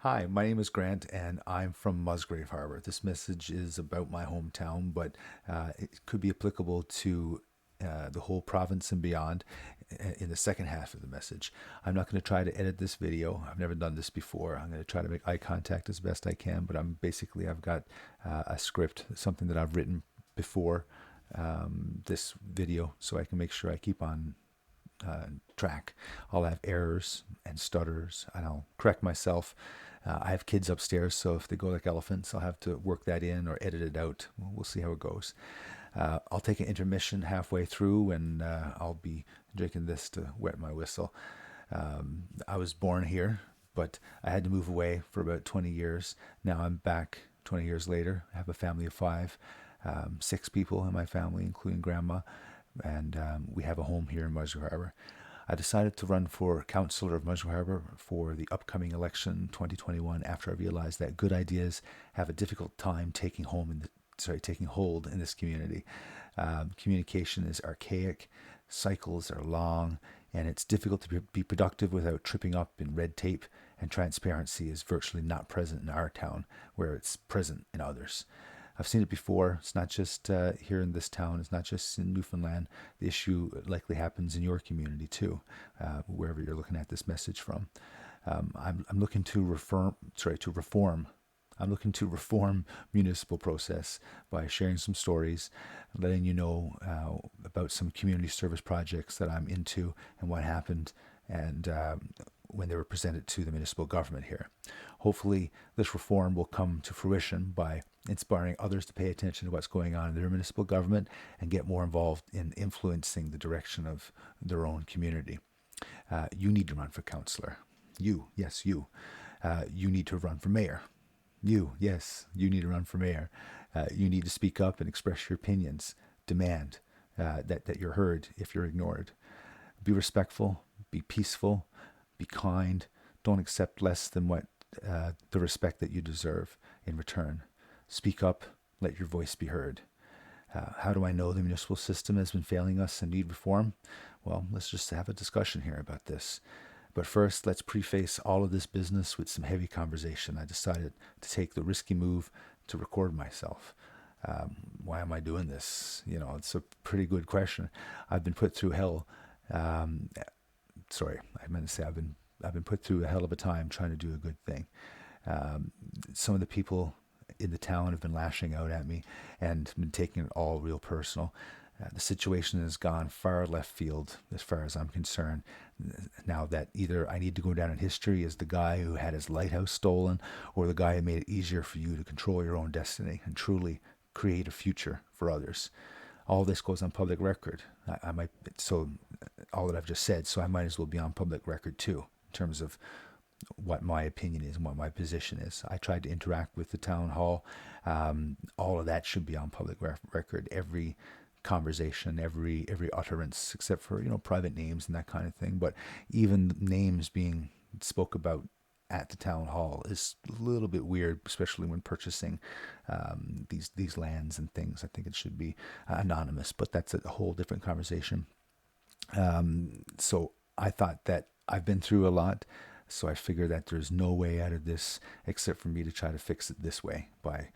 Hi, my name is Grant, and I'm from Musgrave Harbor. This message is about my hometown, but it could be applicable to the whole province and beyond in the second half of the message. I'm not going to try to edit this video. I've never done this before. I'm going to try to make eye contact as best I can, but I've got a script, something that I've written before this video, so I can make sure I keep on track. I'll have errors and stutters, and I'll correct myself. I have kids upstairs, so if they go like elephants, I'll have to work that in or edit it out. We'll see how it goes. I'll take an intermission halfway through, and I'll be drinking this to wet my whistle. I was born here, but I had to move away for about 20 years. Now I'm back 20 years later. I have a family of five, six people in my family, including grandma, and we have a home here in Musgrave Harbor. I decided to run for councillor of Musgrave Harbor for the upcoming election 2021 after I realized that good ideas have a difficult time taking hold in this community. Communication is archaic, cycles are long, and it's difficult to be productive without tripping up in red tape, and transparency is virtually not present in our town where it's present in others. I've seen it before. It's not just here in this town. It's not just in Newfoundland. The issue likely happens in your community too, wherever you're looking at this message from. I'm looking to reform. I'm looking to reform municipal process by sharing some stories, letting you know about some community service projects that I'm into and what happened, and when they were presented to the municipal government here. Hopefully, this reform will come to fruition by inspiring others to pay attention to what's going on in their municipal government and get more involved in influencing the direction of their own community. You need to run for councillor. You, yes, you. You need to run for mayor. You, yes, you need to run for mayor. You need to speak up and express your opinions. Demand that you're heard if you're ignored. Be respectful, be peaceful, be kind. Don't accept less than what the respect that you deserve in return. Speak up, let your voice be heard. How do I know the municipal system has been failing us and need reform? Well, let's just have a discussion here about this. But first, let's preface all of this business with some heavy conversation. I decided to take the risky move to record myself. Why am I doing this? It's a pretty good question. I've been put through hell. Sorry, I meant to say I've been put through a hell of a time trying to do a good thing. Some of the people in the town have been lashing out at me and been taking it all real personal. The situation has gone far left field as far as I'm concerned. Now that either I need to go down in history as the guy who had his lighthouse stolen, or the guy who made it easier for you to control your own destiny and truly create a future for others. All this goes on public record. I might so all that I've just said, so I might as well be on public record too, in terms of what my opinion is and what my position is. I tried to interact with the town hall. All of that should be on public record. Every conversation, every utterance, except for private names and that kind of thing. But even names being spoke about at the town hall is a little bit weird, especially when purchasing these lands and things. I think it should be anonymous, but that's a whole different conversation. So I thought that I've been through a lot, so I figure that there's no way out of this except for me to try to fix it this way by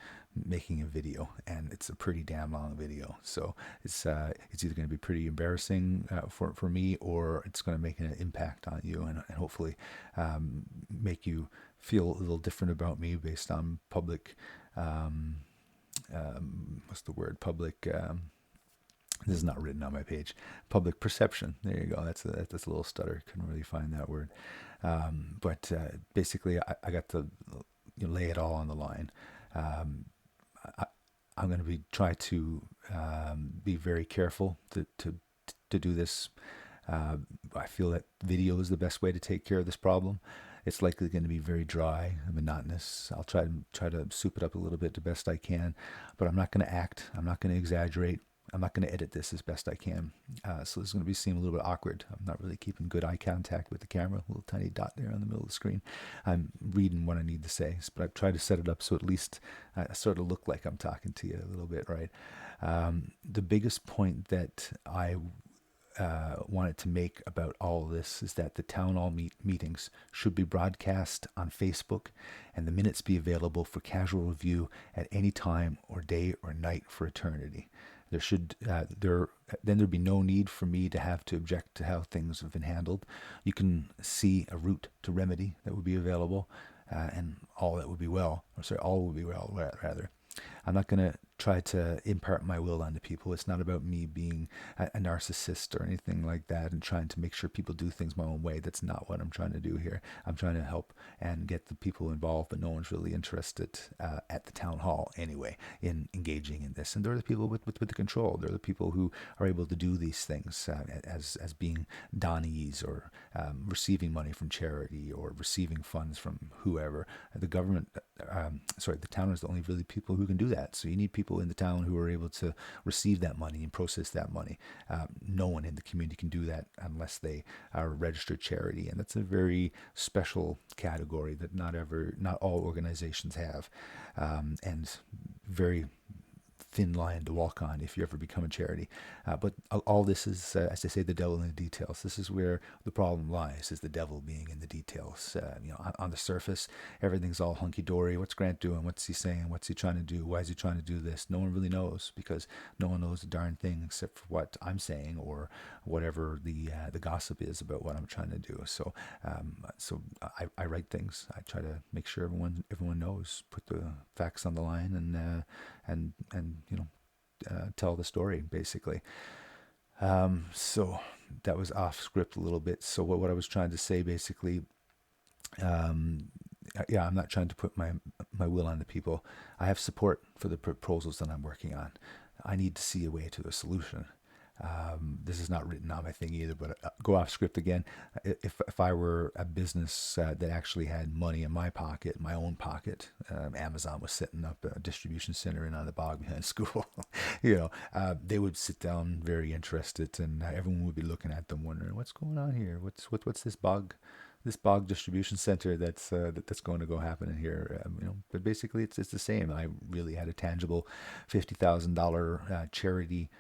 making a video, and it's a pretty damn long video. So it's either going to be pretty embarrassing for me, or it's going to make an impact on you, and hopefully make you feel a little different about me based on public. What's the word? Public. This is not written on my page. Public perception. There you go. That's a little stutter. Couldn't really find that word. But basically, I got to lay it all on the line. I, I'm going to try to be very careful to do this. I feel that video is the best way to take care of this problem. It's likely going to be very dry and monotonous. I'll try to soup it up a little bit the best I can, but I'm not going to act. I'm not going to exaggerate. I'm not going to edit this as best I can. So this is going to seem a little bit awkward. I'm not really keeping good eye contact with the camera, a little tiny dot there on the middle of the screen. I'm reading what I need to say, but I've tried to set it up so at least I sort of look like I'm talking to you a little bit, right? The biggest point that I wanted to make about all of this is that the town hall meetings should be broadcast on Facebook, and the minutes be available for casual review at any time or day or night for eternity. There should then there'd be no need for me to have to object to how things have been handled. You can see a route to remedy that would be available, and all that would be well, or sorry, all would be well rather. I'm not going to try to impart my will onto people. It's not about me being a narcissist or anything like that and trying to make sure people do things my own way. That's not what I'm trying to do here. I'm trying to help and get the people involved, but no one's really interested at the town hall anyway in engaging in this. And they're the people with the control. They're the people who are able to do these things as being Donnies or receiving money from charity or receiving funds from whoever. The government, the town is the only really people who can do that. So you need people in the town who are able to receive that money and process that money. No one in the community can do that unless they are a registered charity, and that's a very special category that not all organizations have, and very thin line to walk on if you ever become a charity. But all this is, as they say, the devil in the details. This is where the problem lies, is the devil being in the details. On the surface, everything's all hunky-dory. What's Grant doing? What's he saying? What's he trying to do? Why is he trying to do this? No one really knows, because no one knows a darn thing except for what I'm saying or whatever the gossip is about what I'm trying to do. So I write things. I try to make sure everyone knows, put the facts on the line, and tell the story basically. So that was off script a little bit. So what I was trying to say basically, I'm not trying to put my will on the people. I have support for the proposals that I'm working on. I need to see a way to a solution. This is not written on my thing either, but go off script again. If I were a business that actually had money in my pocket, my own pocket, Amazon was setting up a distribution center in on the bog behind school, they would sit down very interested, and everyone would be looking at them wondering, what's going on here? What's this bog? This bog distribution center that's going to go happen in here, but basically it's the same. I really had a tangible $50,000 charity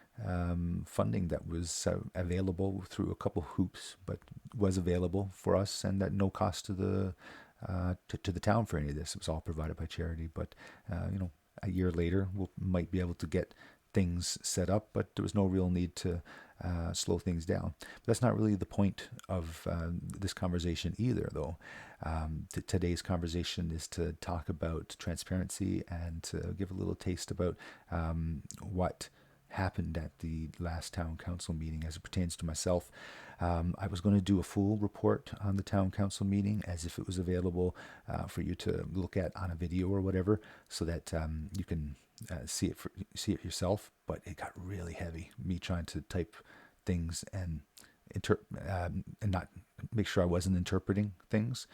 funding that was available through a couple hoops, but was available for us and at no cost to the town for any of this. It was all provided by charity, but a year later we might be able to get things set up, but there was no real need to slow things down. But that's not really the point of this conversation either, though. Today's conversation is to talk about transparency and to give a little taste about what happened at the last town council meeting as it pertains to myself. I was going to do a full report on the town council meeting as if it was available for you to look at on a video or whatever, so that you can see it yourself. But it got really heavy, me trying to type things and not make sure I wasn't interpreting things.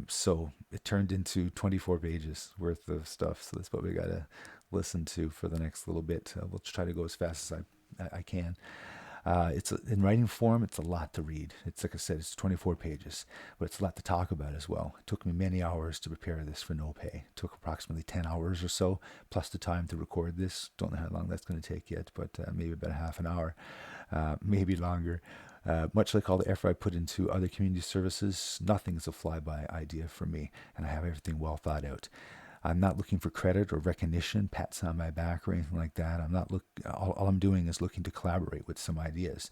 So it turned into 24 pages worth of stuff. So that's what we got to listen to for the next little bit. We'll try to go as fast as I can. It's in writing form. It's a lot to read. It's, like I said, it's 24 pages, but it's a lot to talk about as well. It took me many hours to prepare this for no pay. It took approximately 10 hours or so, plus the time to record this. Don't know how long that's going to take yet, but maybe about a half an hour, maybe longer. Much like all the effort I put into other community services, nothing's a flyby idea for me, and I have everything well thought out. I'm not looking for credit or recognition, pats on my back, or anything like that. All I'm doing is looking to collaborate with some ideas,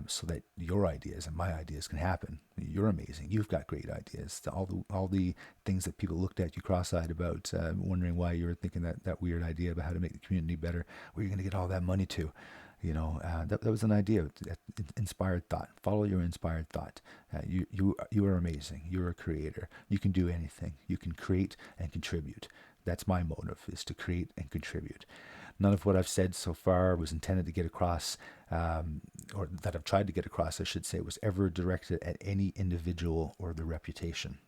so that your ideas and my ideas can happen. You're amazing. You've got great ideas. All the things that people looked at you cross-eyed about, wondering why you were thinking that weird idea about how to make the community better. Where are you going to get all that money to? That was an idea, inspired thought. Follow your inspired thought. You are amazing. You're a creator. You can do anything. You can create and contribute. That's my motive, is to create and contribute. None of what I've said so far was intended to get across, or that I've tried to get across, I should say, was ever directed at any individual or their reputation.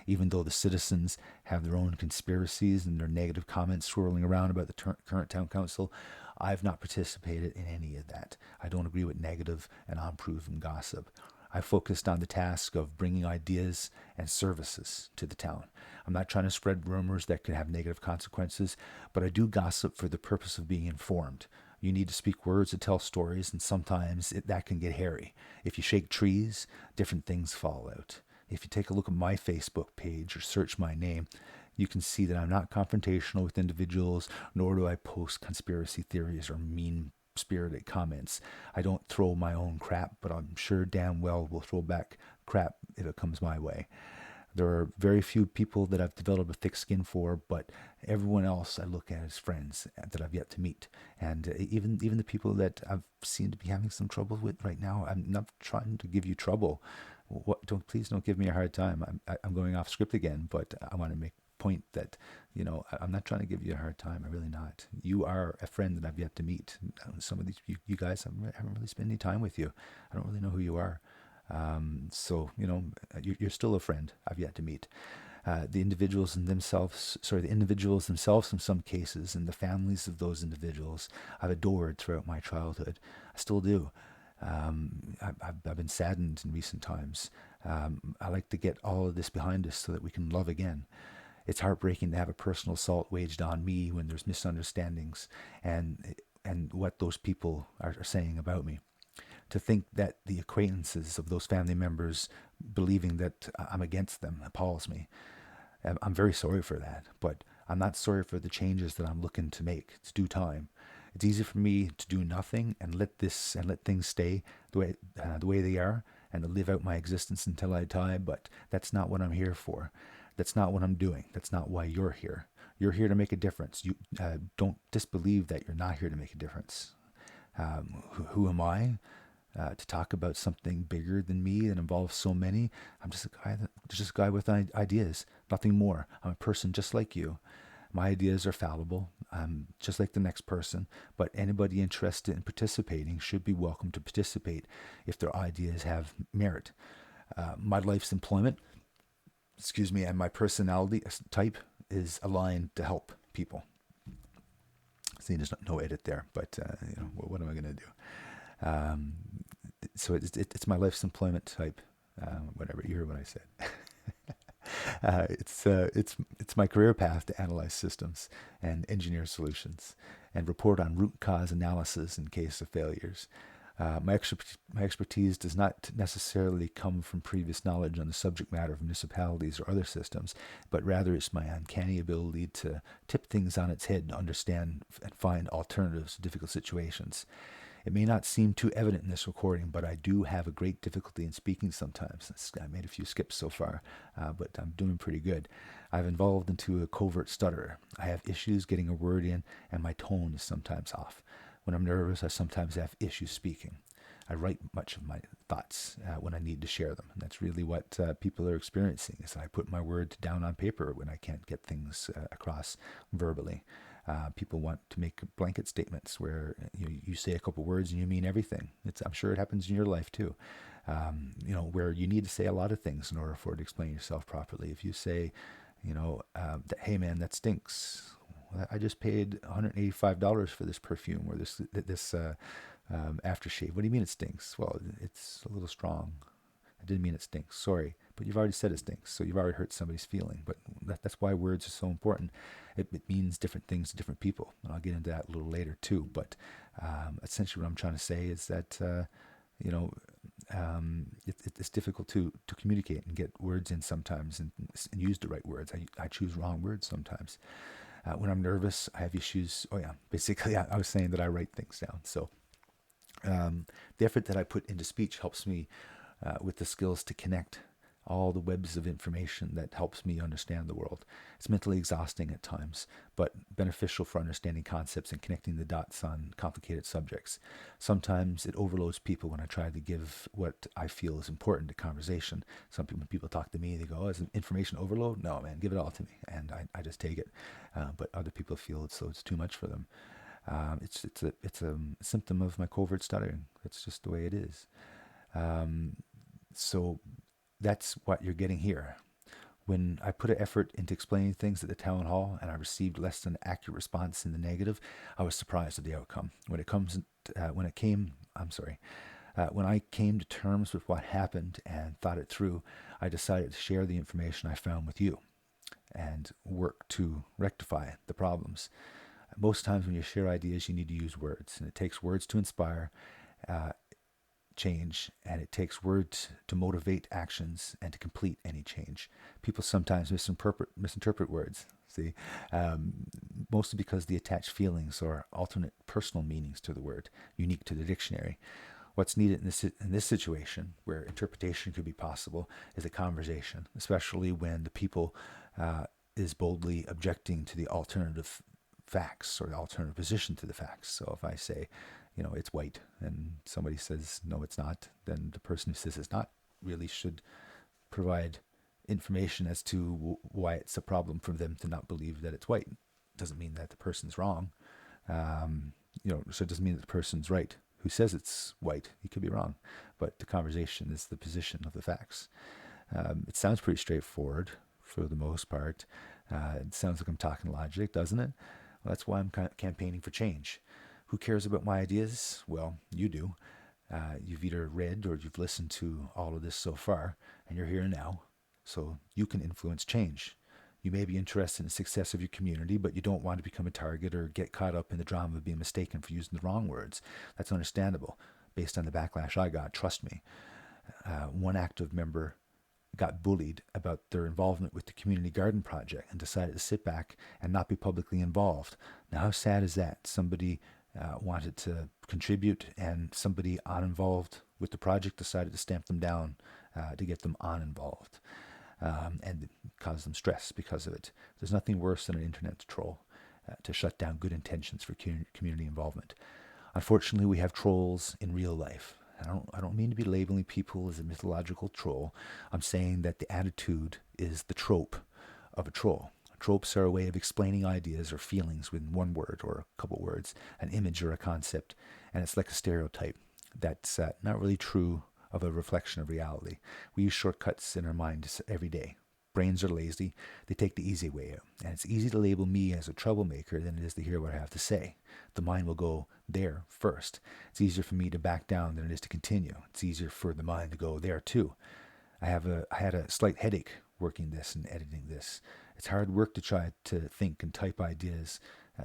Even though the citizens have their own conspiracies and their negative comments swirling around about the current town council, I've not participated in any of that. I don't agree with negative and unproven gossip. I focused on the task of bringing ideas and services to the town. I'm not trying to spread rumors that could have negative consequences, but I do gossip for the purpose of being informed. You need to speak words to tell stories, and sometimes that can get hairy. If you shake trees, different things fall out. If you take a look at my Facebook page or search my name, you can see that I'm not confrontational with individuals, nor do I post conspiracy theories or mean spirited comments. I don't throw my own crap, but I'm sure damn well will throw back crap if it comes my way. There are very few people that I've developed a thick skin for, but everyone else I look at as friends that I've yet to meet. And even the people that I've seen to be having some trouble with right now, I'm not trying to give you trouble. Please don't give me a hard time. I'm going off script again, but I want to make point that I'm not trying to give you a hard time. I'm really not. You are a friend that I've yet to meet. Some of these you guys haven't really spent any time with you. I don't really know who you are. So you're still a friend I've yet to meet. The individuals themselves in some cases, and the families of those individuals I've adored throughout my childhood. I still do. I've been saddened in recent times. I like to get all of this behind us so that we can love again. It's heartbreaking to have a personal assault waged on me when there's misunderstandings and what those people are saying about me. To think that the acquaintances of those family members believing that I'm against them appalls me. I'm very sorry for that, but I'm not sorry for the changes that I'm looking to make. It's due time. It's easy for me to do nothing and let things stay the way they are, and to live out my existence until I die. But that's not what I'm here for. That's not what I'm doing. That's not why you're here. You're here to make a difference. You don't disbelieve that you're not here to make a difference. Who am I? To talk about something bigger than me that involves so many. I'm just a guy with ideas, nothing more. I'm a person just like you. My ideas are fallible. I'm just like the next person, but anybody interested in participating should be welcome to participate if their ideas have merit. My life's employment, and my personality type is aligned to help people. See, there's no edit there, but what am I going to do? So it's my life's employment type. Whatever, you heard what I said. It's my career path to analyze systems and engineer solutions and report on root cause analysis in case of failures. My expertise does not necessarily come from previous knowledge on the subject matter of municipalities or other systems, but rather it's my uncanny ability to tip things on its head and understand and find alternatives to difficult situations. It may not seem too evident in this recording, but I do have a great difficulty in speaking sometimes. I made a few skips so far, but I'm doing pretty good. I've evolved into a covert stutterer. I have issues getting a word in, and my tone is sometimes off. When I'm nervous, I sometimes have issues speaking. I write much of my thoughts when I need to share them, and that's really what people are experiencing. Is I put my words down on paper when I can't get things across verbally. People want to make blanket statements where you say a couple words and you mean everything. I'm sure it happens in your life too. Where you need to say a lot of things in order for it to explain yourself properly. If you say, hey man, that stinks. I just paid $185 for this perfume or this aftershave. What do you mean it stinks? Well, it's a little strong. I didn't mean it stinks. Sorry. But you've already said it stinks, so you've already hurt somebody's feeling. But that's why words are so important. It means different things to different people. And I'll get into that a little later too. But essentially what I'm trying to say is that, it's difficult to communicate and get words in sometimes and use the right words. I choose wrong words sometimes. When I'm nervous, I have issues. Oh yeah, basically I was saying that I write things down. So the effort that I put into speech helps me with the skills to connect all the webs of information that helps me understand the world. It's mentally exhausting at times, but beneficial for understanding concepts and connecting the dots on complicated subjects. Sometimes it overloads people when I try to give what I feel is important to conversation. When people talk to me, they go, oh, is it information overload? No, man, give it all to me. And I just take it. But other people feel it's too much for them. It's a symptom of my covert stuttering. That's just the way it is. So that's what you're getting here. When I put an effort into explaining things at the town hall and I received less than an accurate response in the negative, I was surprised at the outcome. When I came to terms with what happened and thought it through, I decided to share the information I found with you and work to rectify the problems. Most times when you share ideas, you need to use words, and it takes words to inspire uh, change, and it takes words to motivate actions and to complete any change. People sometimes misinterpret words. See, um, mostly because they attach feelings or alternate personal meanings to the word, unique to the dictionary. What's needed in this situation, where interpretation could be possible, is a conversation, especially when the people uh, is boldly objecting to the alternative facts or the alternative position to the facts. So if I say, it's white, and somebody says, no, it's not, then the person who says it's not really should provide information as to why it's a problem for them to not believe that it's white. Doesn't mean that the person's wrong. So it doesn't mean that the person's right. Who says it's white? He could be wrong. But the conversation is the position of the facts. It sounds pretty straightforward for the most part. It sounds like I'm talking logic, doesn't it? Well, that's why I'm campaigning for change. Who cares about my ideas? Well, you do. You've either read or you've listened to all of this so far, and you're here now. So you can influence change. You may be interested in the success of your community, but you don't want to become a target or get caught up in the drama of being mistaken for using the wrong words. That's understandable. Based on the backlash I got, trust me. One active member got bullied about their involvement with the community garden project and decided to sit back and not be publicly involved. Now, how sad is that? Somebody wanted to contribute, and somebody uninvolved with the project decided to stamp them down to get them uninvolved, and cause them stress because of it. There's nothing worse than an internet troll to shut down good intentions for community involvement. Unfortunately, we have trolls in real life. I don't mean to be labeling people as a mythological troll. I'm saying that the attitude is the trope of a troll. Tropes are a way of explaining ideas or feelings with one word or a couple words, an image or a concept, and it's like a stereotype that's not really true of a reflection of reality. We use shortcuts in our minds every day. Brains are lazy. They take the easy way out. And it's easy to label me as a troublemaker than it is to hear what I have to say. The mind will go there first. It's easier for me to back down than it is to continue. It's easier for the mind to go there too. I had a slight headache working this and editing this. It's hard work to try to think and type ideas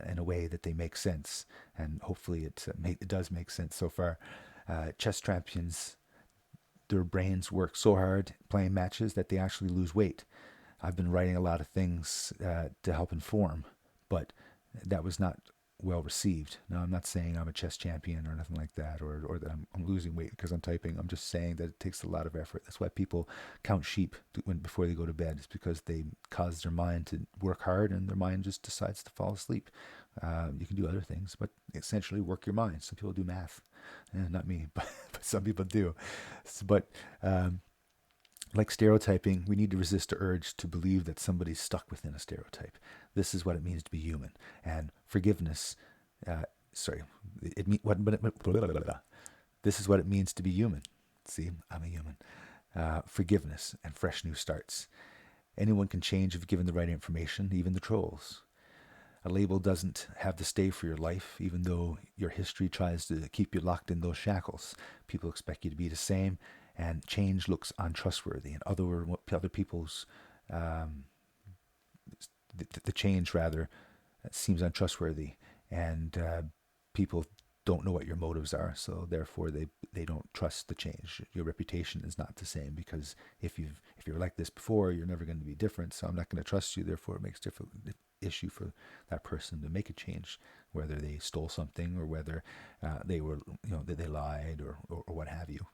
in a way that they make sense, and hopefully it does make sense so far. Chess champions, their brains work so hard playing matches that they actually lose weight. I've been writing a lot of things to help inform, but that was not well received. Now, I'm not saying I'm a chess champion or nothing like that, or that I'm losing weight because I'm typing. I'm just saying that it takes a lot of effort. That's why people count sheep before they go to bed. It's because they cause their mind to work hard, and their mind just decides to fall asleep. You can do other things, but essentially work your mind. Some people do math. Not me, but some people do. But like stereotyping, we need to resist the urge to believe that somebody's stuck within a stereotype. This is what it means to be human. And forgiveness, this is what it means to be human. See, I'm a human. Forgiveness and fresh new starts. Anyone can change if given the right information, even the trolls. A label doesn't have to stay for your life, even though your history tries to keep you locked in those shackles. People expect you to be the same, and change looks untrustworthy. And other people's the change rather seems untrustworthy, and people don't know what your motives are, so therefore they don't trust the change. Your reputation is not the same, because if you're like this before, you're never going to be different. So I'm not going to trust you. Therefore, it makes issue for that person to make a change, whether they stole something or whether they were that they lied or what have you.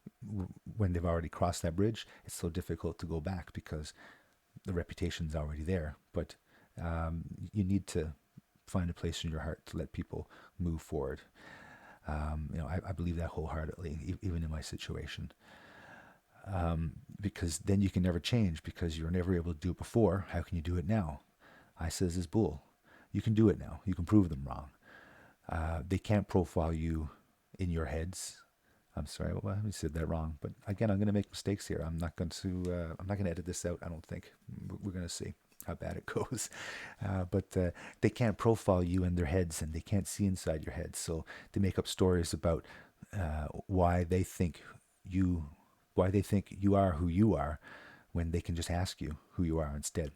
When they've already crossed that bridge, it's so difficult to go back because the reputation's already there. But you need to find a place in your heart to let people move forward. I believe that wholeheartedly, even in my situation. Because then you can never change, because you were never able to do it before. How can you do it now? I says is bull. You can do it now. You can prove them wrong. They can't profile you in your heads. I'm sorry, well, I said that wrong. But again, I'm going to make mistakes here. I'm not going to edit this out. I don't think. We're going to see how bad it goes. But they can't profile you in their heads, and they can't see inside your head. So they make up stories about why they think you are who you are, when they can just ask you who you are instead.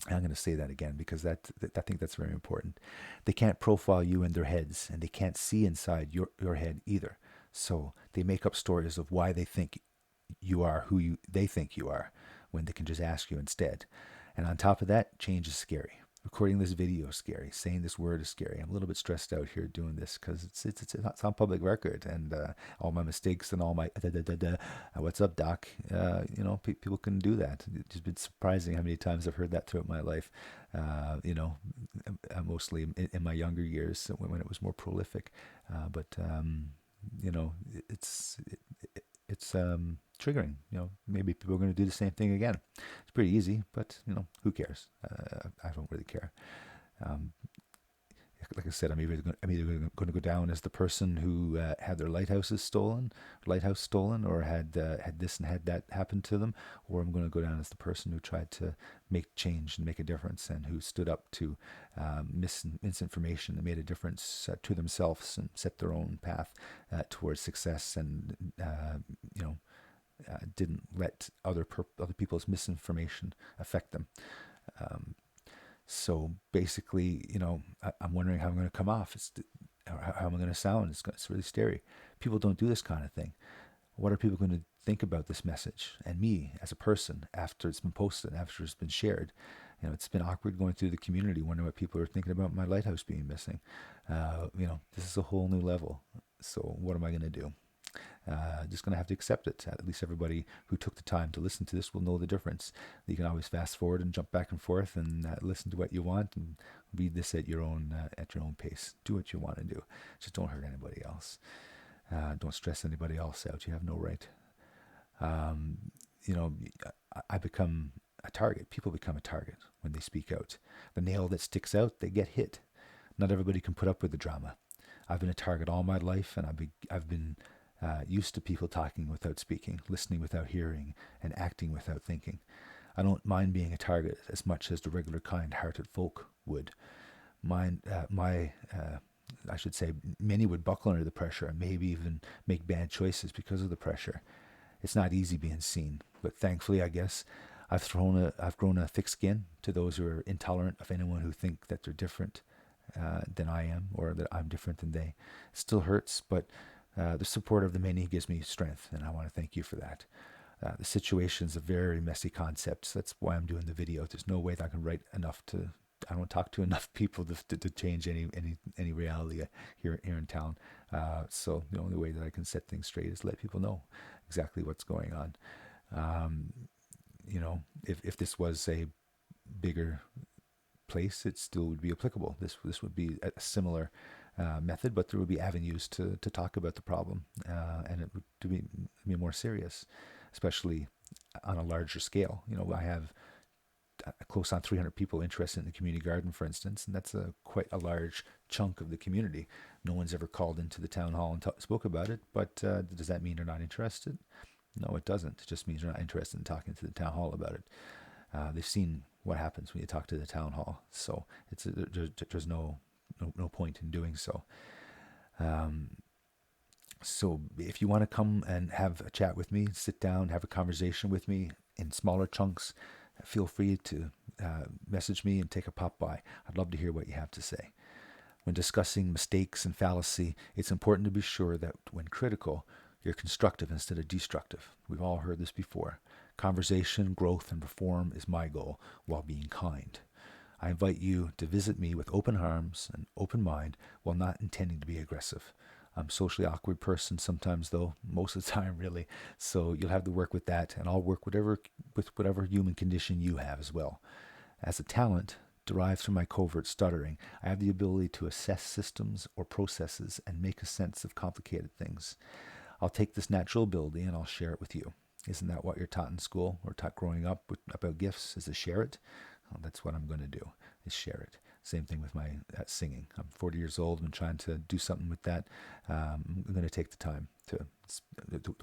I'm going to say that again because I think that's very important. They can't profile you in their heads, and they can't see inside your head either. So they make up stories of why they think you are who they think you are, when they can just ask you instead. And on top of that, change is scary. Recording this video is scary. Saying this word is scary. I'm a little bit stressed out here doing this because it's on public record, and all my mistakes and all my what's up, doc? People can do that. It's just been surprising how many times I've heard that throughout my life. Uh, you know, Mostly in my younger years when it was more prolific. But you know, it's it's triggering. Maybe people are going to do the same thing again. It's pretty easy, but who cares? I don't really care. Um, like I said, I'm either going to go down as the person who had their lighthouse stolen, or had this and had that happen to them, or I'm going to go down as the person who tried to make change and make a difference, and who stood up to misinformation and made a difference to themselves and set their own path towards success, and didn't let other people's misinformation affect them. Um, so basically, I'm wondering how I'm going to come off. How am I going to sound? It's really scary. People don't do this kind of thing. What are people going to think about this message and me as a person after it's been posted, after it's been shared? It's been awkward going through the community, wondering what people are thinking about my lighthouse being missing. This is a whole new level. So what am I going to do? Just going to have to accept it. At least everybody who took the time to listen to this will know the difference. You can always fast forward and jump back and forth and listen to what you want, and read this at your own pace. Do what you want to do. Just don't hurt anybody else. Don't stress anybody else out. You have no right. Um, I become a target. People become a target when they speak out. The nail that sticks out, they get hit. Not everybody can put up with the drama. I've been a target all my life, and I've been used to people talking without speaking, listening without hearing, and acting without thinking. I don't mind being a target as much as the regular kind-hearted folk would. I should say, many would buckle under the pressure and maybe even make bad choices because of the pressure. It's not easy being seen, but thankfully, I guess, I've grown a thick skin to those who are intolerant of anyone who think that they're different than I am, or that I'm different than they. It still hurts, but the support of the many gives me strength, and I want to thank you for that. The situation's a very messy concept. So that's why I'm doing the video. There's no way that I can write enough to. I don't talk to enough people to change any reality here in town. So the only way that I can set things straight is let people know exactly what's going on. Um, if this was a bigger place, it still would be applicable. This would be a similar method, but there would be avenues to talk about the problem, and it would be more serious, especially on a larger scale. I have close on 300 people interested in the community garden, for instance, and that's quite a large chunk of the community. No one's ever called into the town hall and spoke about it, but does that mean they're not interested? No, it doesn't. It just means they're not interested in talking to the town hall about it. They've seen what happens when you talk to the town hall, so there's no point in doing so. So if you want to come and have a chat with me, sit down, have a conversation with me in smaller chunks, feel free to message me and take a pop by. I'd love to hear what you have to say. When discussing mistakes and fallacy, it's important to be sure that when critical, you're constructive instead of destructive. We've all heard this before. Conversation, growth, and reform is my goal, while being kind. I invite you to visit me with open arms and open mind, while not intending to be aggressive. I'm a socially awkward person sometimes, though, most of the time, really. So you'll have to work with that, and I'll work with whatever human condition you have as well. As a talent derived from my covert stuttering, I have the ability to assess systems or processes and make a sense of complicated things. I'll take this natural ability and I'll share it with you. Isn't that what you're taught in school or taught growing up about gifts, is to share it? Well, that's what I'm going to do, is share it. Same thing with my singing. I'm 40 years old and trying to do something with that. I'm going to take the time to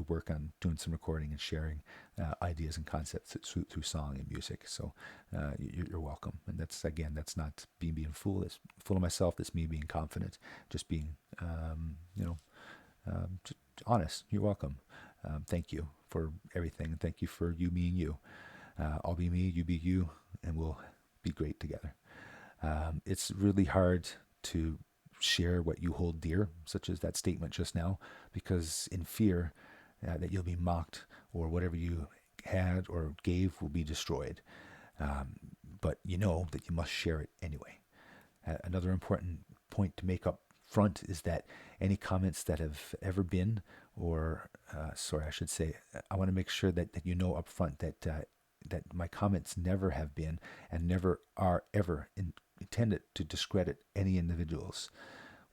work on doing some recording and sharing ideas and concepts through song and music. So you're welcome. And that's not being full. It's full of myself. That's me being confident, just being, just honest. You're welcome. Thank you for everything. And thank you for you being you. I'll be me, you be you, and we'll be great together. It's really hard to share what you hold dear, such as that statement just now, because in fear that you'll be mocked or whatever you had or gave will be destroyed. Um, but you know that you must share it anyway. Another important point to make up front is that any comments that have ever been, or sorry, I should say, I want to make sure that you know up front that my comments never have been and never are ever intended to discredit any individuals.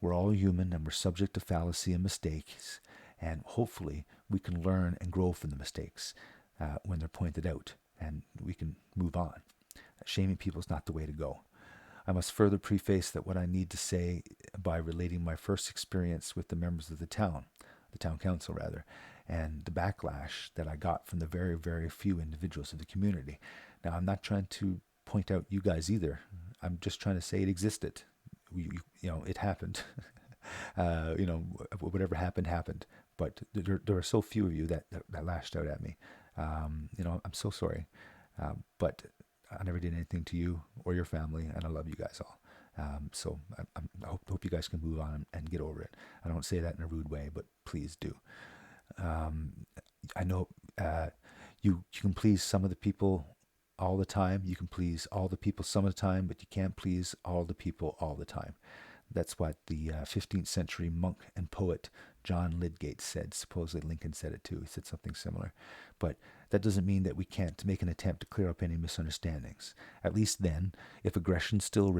We're all human and we're subject to fallacy and mistakes, and hopefully we can learn and grow from the mistakes when they're pointed out, and we can move on. Shaming people is not the way to go. I must further preface that what I need to say by relating my first experience with the members of the town council rather, and the backlash that I got from the very, very few individuals of the community. Now, I'm not trying to point out you guys either. I'm just trying to say it existed. It happened. Whatever happened. But there are so few of you that lashed out at me. I'm so sorry. But I never did anything to you or your family, and I love you guys all. So I hope you guys can move on and get over it. I don't say that in a rude way, but please do. I know you can please some of the people all the time. You can please all the people some of the time, but you can't please all the people all the time. That's what the 15th century monk and poet John Lydgate said. Supposedly Lincoln said it too. He said something similar. But that doesn't mean that we can't make an attempt to clear up any misunderstandings. At least then, if aggression still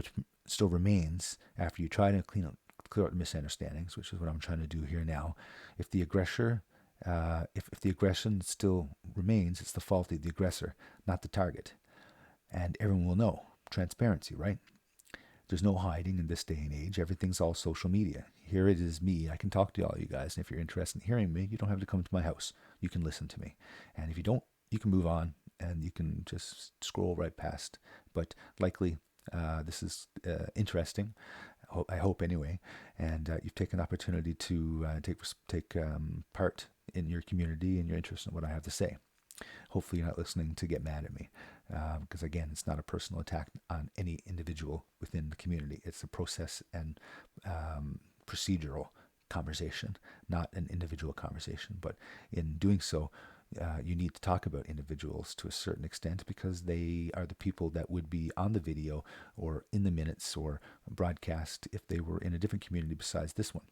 remains after you try to clear up the misunderstandings, which is what I'm trying to do here now, if the aggressor, if the aggression still remains, it's the fault of the aggressor, not the target. And everyone will know. Transparency, right? There's no hiding in this day and age. Everything's all social media. Here it is me. I can talk to all you guys. And if you're interested in hearing me, you don't have to come to my house. You can listen to me. And if you don't, you can move on and you can just scroll right past. But likely this is interesting. I hope anyway. And you've taken an opportunity to take part in your community and your interest in what I have to say. Hopefully you're not listening to get mad at me. Because again, it's not a personal attack on any individual within the community. It's a process and procedural conversation, not an individual conversation. But in doing so, you need to talk about individuals to a certain extent because they are the people that would be on the video or in the minutes or broadcast if they were in a different community besides this one.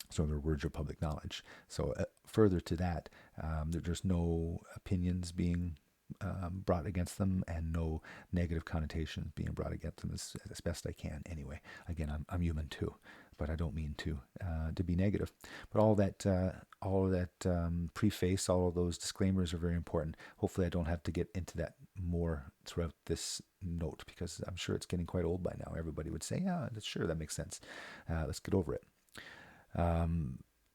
So their words are public knowledge. So further to that, there's no opinions being brought against them and no negative connotations being brought against them as best I can anyway. Again, I'm human too, but I don't mean to be negative. But all of that preface, all of those disclaimers are very important. Hopefully I don't have to get into that more throughout this note because I'm sure it's getting quite old by now. Everybody would say, yeah, that's sure, that makes sense. Let's get over it.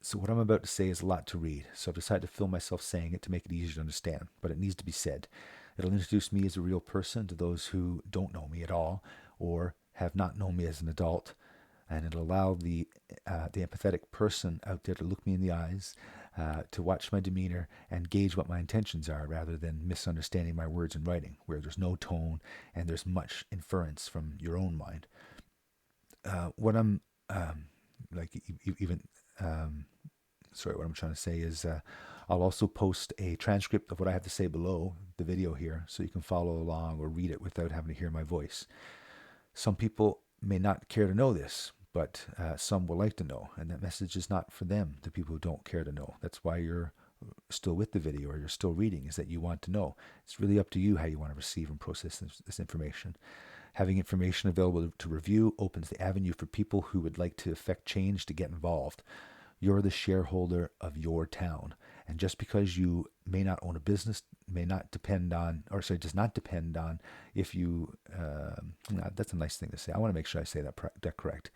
So what I'm about to say is a lot to read, so I've decided to film myself saying it to make it easier to understand, but it needs to be said. It'll introduce me as a real person to those who don't know me at all or have not known me as an adult, and it'll allow the empathetic person out there to look me in the eyes, to watch my demeanor and gauge what my intentions are rather than misunderstanding my words in writing, where there's no tone and there's much inference from your own mind. What I'm what I'm trying to say is I'll also post a transcript of what I have to say below the video here so you can follow along or read it without having to hear my voice. Some people may not care to know this, but some will like to know, and that message is not for them, the people who don't care to know. That's why you're still with the video or you're still reading, is that you want to know. It's really up to you how you want to receive and process this information. Having information available to review opens the avenue for people who would like to effect change to get involved. You're the shareholder of your town. And just because you may not own a business, does not depend on if you, that's a nice thing to say. I want to make sure I say that correct.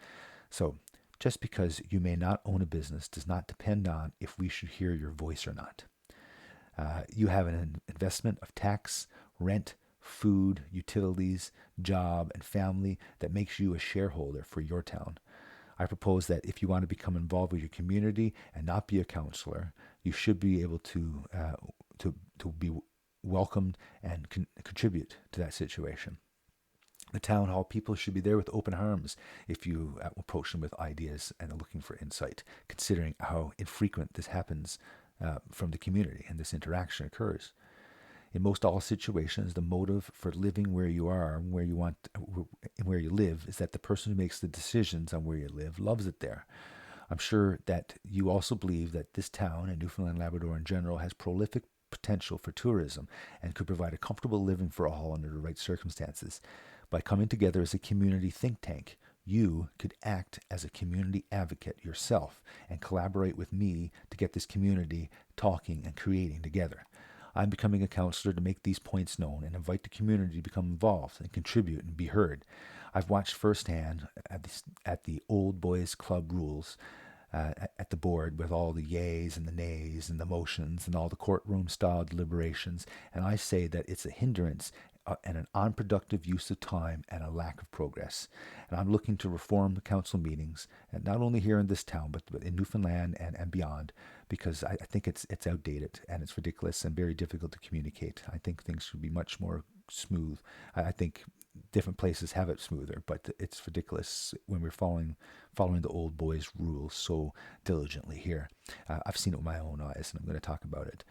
So just because you may not own a business does not depend on if we should hear your voice or not. You have an investment of tax, rent, food, utilities, job, and family that makes you a shareholder for your town. I propose that if you want to become involved with your community and not be a counselor, you should be able to be welcomed and contribute to that situation. The town hall people should be there with open arms if you approach them with ideas and are looking for insight, considering how infrequent this happens from the community and this interaction occurs. In most all situations, the motive for living where you are, where you live, is that the person who makes the decisions on where you live loves it there. I'm sure that you also believe that this town and Newfoundland Labrador in general has prolific potential for tourism and could provide a comfortable living for all under the right circumstances. By coming together as a community think tank, you could act as a community advocate yourself and collaborate with me to get this community talking and creating together. I'm becoming a counselor to make these points known and invite the community to become involved and contribute and be heard. I've watched firsthand at the Old Boys Club rules at the board with all the yays and the nays and the motions and all the courtroom style deliberations, and I say that it's a hindrance and an unproductive use of time and a lack of progress. And I'm looking to reform the council meetings, and not only here in this town, but in Newfoundland and beyond, because I think it's outdated and it's ridiculous and very difficult to communicate. I think things should be much more smooth. I think different places have it smoother, but it's ridiculous when we're following the old boys rules so diligently here. I've seen it with my own eyes, and I'm going to talk about it.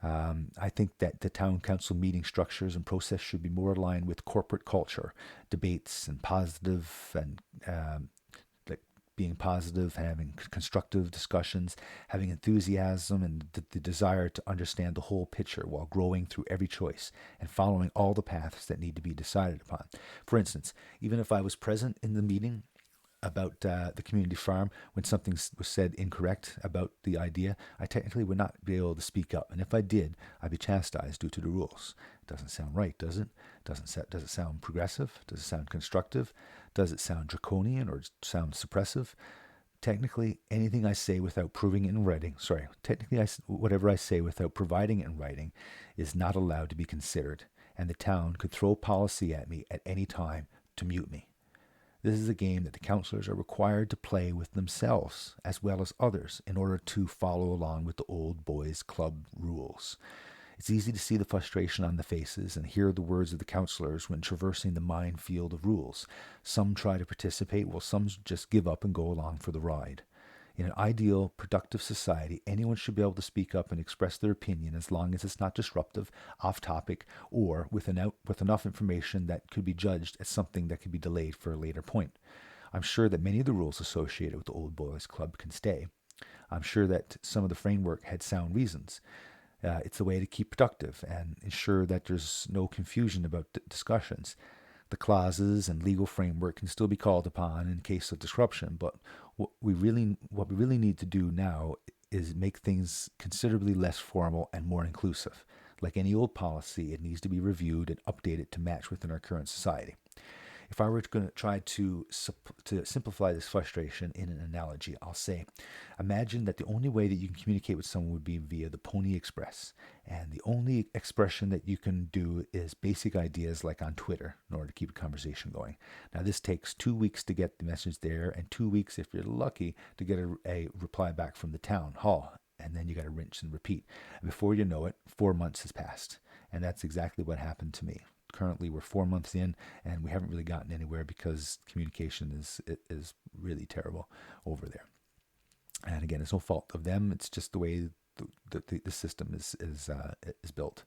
I think that the town council meeting structures and process should be more aligned with corporate culture, debates and positive and like being positive, having constructive discussions, having enthusiasm and the desire to understand the whole picture while growing through every choice and following all the paths that need to be decided upon. For instance, even if I was present in the meeting about the community farm when something was said incorrect about the idea, I technically would not be able to speak up. And if I did, I'd be chastised due to the rules. It doesn't sound right, does it? Does it sound progressive? Does it sound constructive? Does it sound draconian or sound suppressive? Technically, anything I say without proving it in writing, whatever I say without providing it in writing is not allowed to be considered. And the town could throw policy at me at any time to mute me. This is a game that the counselors are required to play with themselves as well as others in order to follow along with the old boys club rules. It's easy to see the frustration on the faces and hear the words of the counselors when traversing the minefield of rules. Some try to participate while some just give up and go along for the ride. In an ideal, productive society, anyone should be able to speak up and express their opinion as long as it's not disruptive, off topic, or with enough information that could be judged as something that could be delayed for a later point. I'm sure that many of the rules associated with the Old Boys Club can stay. I'm sure that some of the framework had sound reasons. It's a way to keep productive and ensure that there's no confusion about discussions. The clauses and legal framework can still be called upon in case of disruption, but what we really need to do now is make things considerably less formal and more inclusive. Like any old policy, it needs to be reviewed and updated to match within our current society. If I were going to try to simplify this frustration in an analogy, I'll say, imagine that the only way that you can communicate with someone would be via the Pony Express. And the only expression that you can do is basic ideas like on Twitter in order to keep a conversation going. Now, this takes 2 weeks to get the message there, and 2 weeks, if you're lucky, to get a reply back from the town hall. And then you got to rinse and repeat. And before you know it, 4 months has passed. And that's exactly what happened to me. Currently, we're 4 months in, and we haven't really gotten anywhere because communication is really over there. And again, it's no fault of them. It's just the way the system is built.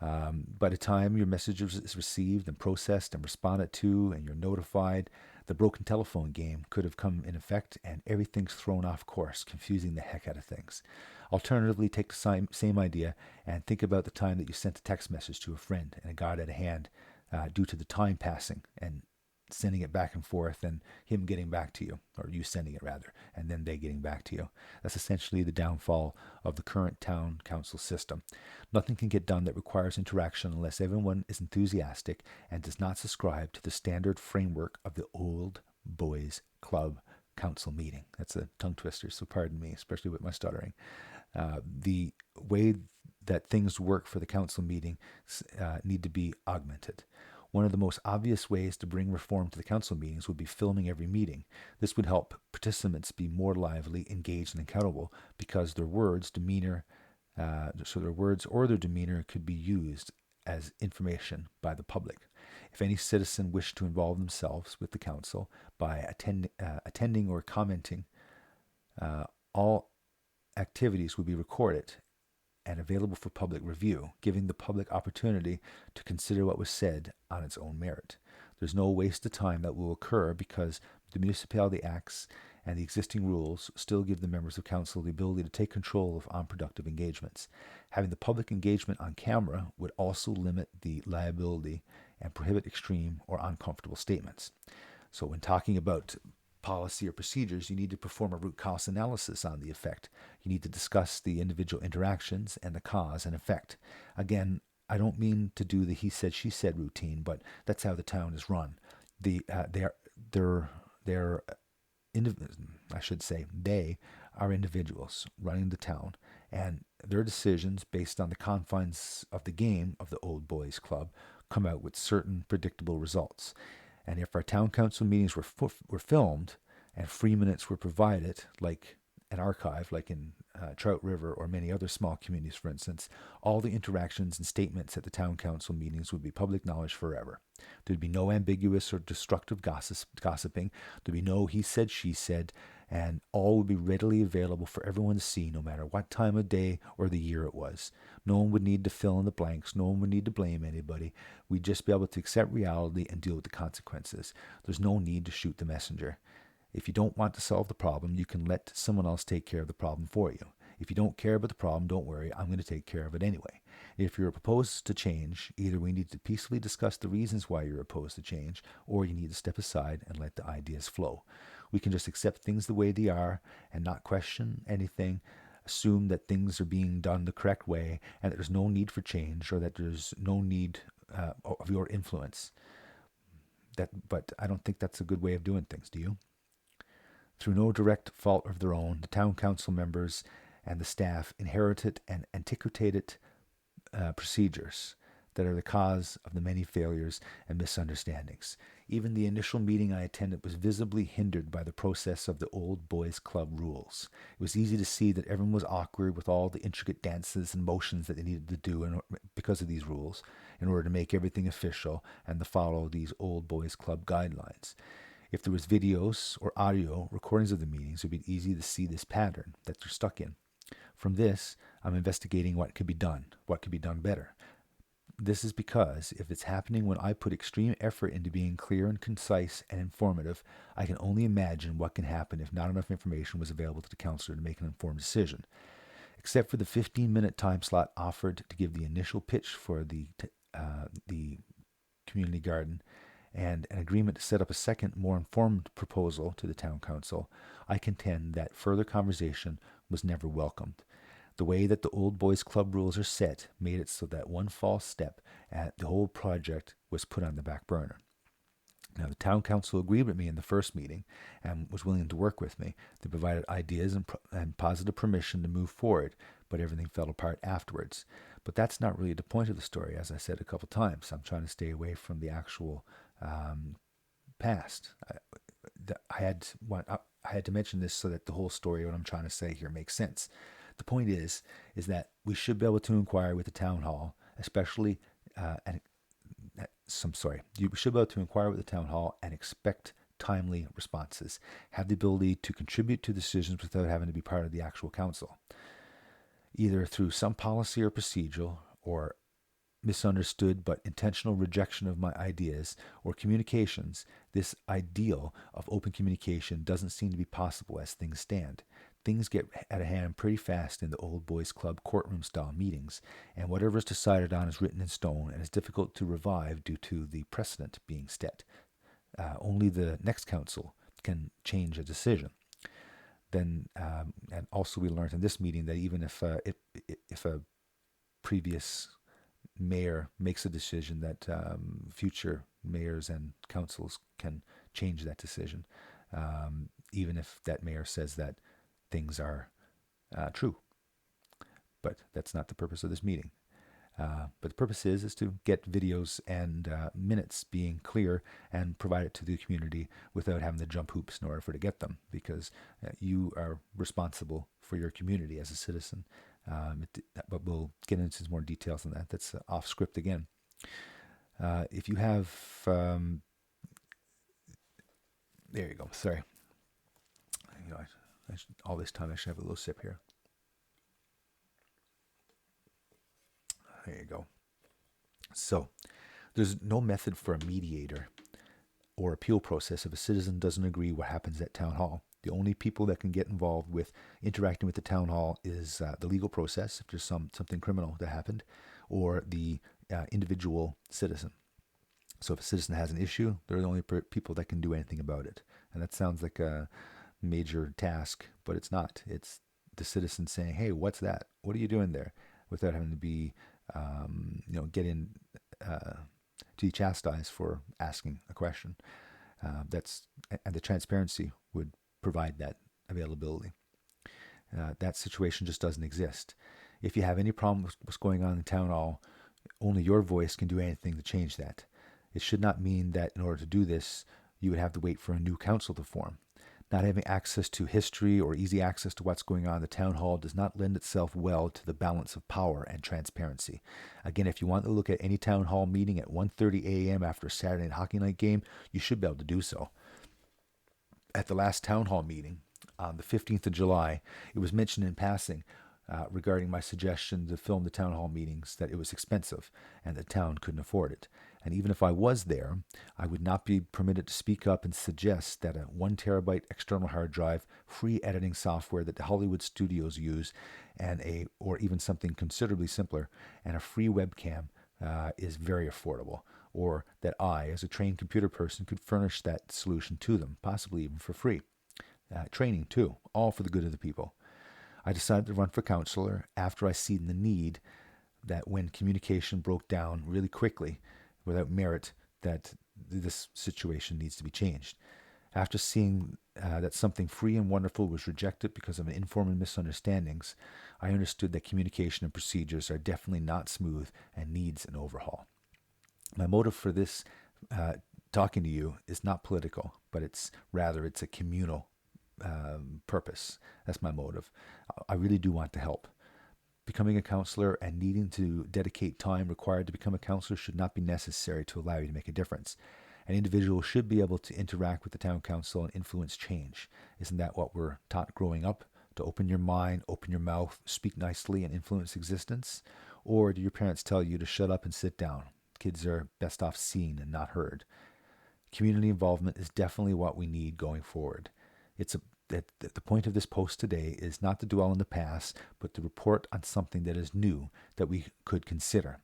By the time your message is received and processed and responded to, and you're notified, the broken telephone game could have come in effect, and everything's thrown off course, confusing the heck out of things. Alternatively, take the same idea and think about the time that you sent a text message to a friend and it got out of hand due to the time passing and sending it back and forth and him getting back to you, or you sending it rather, and then they getting back to you. That's essentially the downfall of the current town council system. Nothing can get done that requires interaction unless everyone is enthusiastic and does not subscribe to the standard framework of the Old Boys Club council meeting. That's a tongue twister, so pardon me, especially with my stuttering. The way that things work for the council meeting need to be augmented. One of the most obvious ways to bring reform to the council meetings would be filming every meeting. This would help participants be more lively, engaged, and accountable because their words or their demeanor could be used as information by the public. If any citizen wished to involve themselves with the council by attending or commenting, all activities would be recorded and available for public review, giving the public opportunity to consider what was said on its own merit. There's no waste of time that will occur because the Municipality Acts and the existing rules still give the members of council the ability to take control of unproductive engagements. Having the public engagement on camera would also limit the liability and prohibit extreme or uncomfortable statements. So when talking about policy or procedures, you need to perform a root cause analysis on the effect. You need to discuss the individual interactions and the cause and effect. Again, I don't mean to do the he said she said routine, but that's how the town is run. They are individuals running the town, and their decisions based on the confines of the game of the Old Boys Club come out with certain predictable results. And if our town council meetings were filmed and free minutes were provided, like an archive, like in Trout River or many other small communities, for instance, all the interactions and statements at the town council meetings would be public knowledge forever. There'd be no ambiguous or destructive gossiping. There'd be no he said, she said, and all would be readily available for everyone to see, no matter what time of day or the year it was. No one would need to fill in the blanks. No one would need to blame anybody. We'd just be able to accept reality and deal with the consequences. There's no need to shoot the messenger. If you don't want to solve the problem, you can let someone else take care of the problem for you. If you don't care about the problem, don't worry, I'm going to take care of it anyway. If you're opposed to change, either we need to peacefully discuss the reasons why you're opposed to change, or you need to step aside and let the ideas flow. We can just accept things the way they are and not question anything, assume that things are being done the correct way and that there's no need for change or that there's no need of your influence. But I don't think that's a good way of doing things, do you? Through no direct fault of their own, the town council members and the staff inherited and antiquated procedures that are the cause of the many failures and misunderstandings. Even the initial meeting I attended was visibly hindered by the process of the Old Boys Club rules. It was easy to see that everyone was awkward with all the intricate dances and motions that they needed to do because of these rules, in order to make everything official and to follow these Old Boys Club guidelines. If there was videos or audio recordings of the meetings, it would be easy to see this pattern that they're stuck in. From this, I'm investigating what could be done better. This is because if it's happening when I put extreme effort into being clear and concise and informative, I can only imagine what can happen if not enough information was available to the counselor to make an informed decision. Except for the 15-minute time slot offered to give the initial pitch for the community garden and an agreement to set up a second, more informed proposal to the town council, I contend that further conversation was never welcomed. The way that the Old Boys Club rules are set made it so that one false step and the whole project was put on the back burner. Now, the town council agreed with me in the first meeting and was willing to work with me. They provided ideas and positive permission to move forward, but everything fell apart afterwards. But that's not really the point of the story, as I said a couple times. I'm trying to stay away from the actual past. I had to mention this so that the whole story, what I'm trying to say here, makes sense. The point is that we should be able to inquire with the town hall, especially, you should be able to inquire with the town hall and expect timely responses. Have the ability to contribute to decisions without having to be part of the actual council, either through some policy or procedural, or misunderstood but intentional rejection of my ideas or communications. This ideal of open communication doesn't seem to be possible as things stand. Things get out of hand pretty fast in the Old Boys Club courtroom-style meetings, and whatever is decided on is written in stone and is difficult to revive due to the precedent being set. Only the next council can change a decision. Then, and also we learned in this meeting that even if a previous mayor makes a decision, that future mayors and councils can change that decision, even if that mayor says that things are true. But that's not the purpose of this meeting. But the purpose is to get videos and minutes being clear and provide it to the community without having to jump hoops in order to get them, because you are responsible for your community as a citizen. But we'll get into more details on that. That's off script again. If you have, there you go. Sorry, all this time I should have a little sip here. There you go. So there's no method for a mediator or appeal process if a citizen doesn't agree what happens at town hall. The only people that can get involved with interacting with the town hall is the legal process, if there's something criminal that happened, or the individual citizen. So if a citizen has an issue, they're the only people that can do anything about it. And that sounds like a major task, but it's not. It's the citizen saying, "Hey, what's that? What are you doing there?" Without having to be, getting to be chastised for asking a question. And the transparency would provide that availability. That situation just doesn't exist. If you have any problem with what's going on in town hall, only your voice can do anything to change that. It should not mean that in order to do this, you would have to wait for a new council to form. Not having access to history or easy access to what's going on in the town hall does not lend itself well to the balance of power and transparency. Again, if you want to look at any town hall meeting at 1:30 a.m. after a Saturday night hockey night game, you should be able to do so. At the last town hall meeting on the 15th of July, it was mentioned in passing regarding my suggestion to film the town hall meetings that it was expensive and the town couldn't afford it. And even if I was there, I would not be permitted to speak up and suggest that a 1 terabyte external hard drive, free editing software that the Hollywood studios use, or even something considerably simpler, and a free webcam is very affordable, or that I, as a trained computer person, could furnish that solution to them, possibly even for free. Training, too, all for the good of the people. I decided to run for councillor after I seen the need that when communication broke down really quickly without merit, that this situation needs to be changed. After seeing that something free and wonderful was rejected because of an informal misunderstandings, I understood that communication and procedures are definitely not smooth and needs an overhaul. My motive for this talking to you is not political, but it's a communal purpose. That's my motive. I really do want to help. Becoming a counselor and needing to dedicate time required to become a counselor should not be necessary to allow you to make a difference. An individual should be able to interact with the town council and influence change. Isn't that what we're taught growing up? To open your mind, open your mouth, speak nicely, and influence existence? Or do your parents tell you to shut up and sit down? Kids are best off seen and not heard. Community involvement is definitely what we need going forward. The point of this post today is not to dwell on the past, but to report on something that is new that we could consider.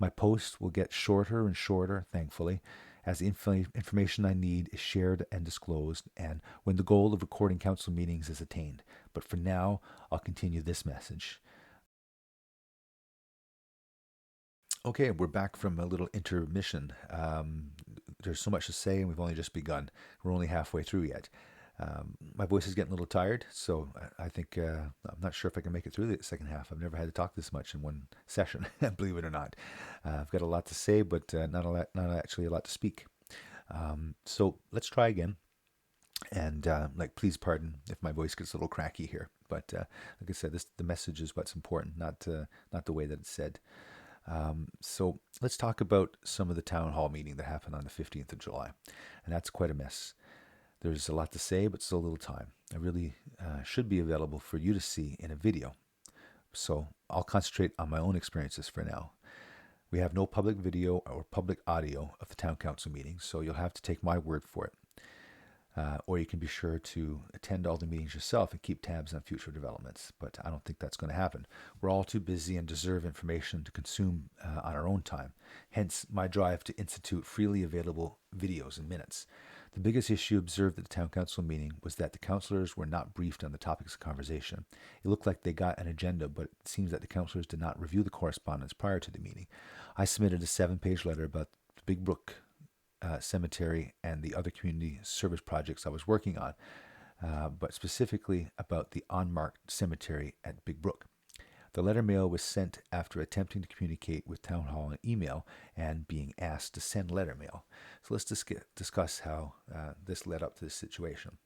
My posts will get shorter and shorter, thankfully, as the information I need is shared and disclosed, and when the goal of recording council meetings is attained. But for now, I'll continue this message. Okay, we're back from a little intermission. There's so much to say, and we've only just begun. We're only halfway through yet. My voice is getting a little tired, so I think I'm not sure if I can make it through the second half. I've never had to talk this much in one session, believe it or not. I've got a lot to say, but not actually a lot to speak. So let's try again. And please pardon if my voice gets a little cracky here. But like I said, the message is what's important, not the way that it's said. So let's talk about some of the town hall meeting that happened on the 15th of July, and that's quite a mess. There's a lot to say, but so little time. I really should be available for you to see in a video. So I'll concentrate on my own experiences for now. We have no public video or public audio of the town council meeting, so you'll have to take my word for it. Or you can be sure to attend all the meetings yourself and keep tabs on future developments. But I don't think that's going to happen. We're all too busy and deserve information to consume on our own time. Hence, my drive to institute freely available videos in minutes. The biggest issue observed at the town council meeting was that the councillors were not briefed on the topics of conversation. It looked like they got an agenda, but it seems that the councillors did not review the correspondence prior to the meeting. I submitted a 7-page letter about the Big Brook cemetery and the other community service projects I was working on, but specifically about the unmarked cemetery at Big Brook. The letter mail was sent after attempting to communicate with Town Hall and email and being asked to send letter mail. So let's discuss how this led up to this situation.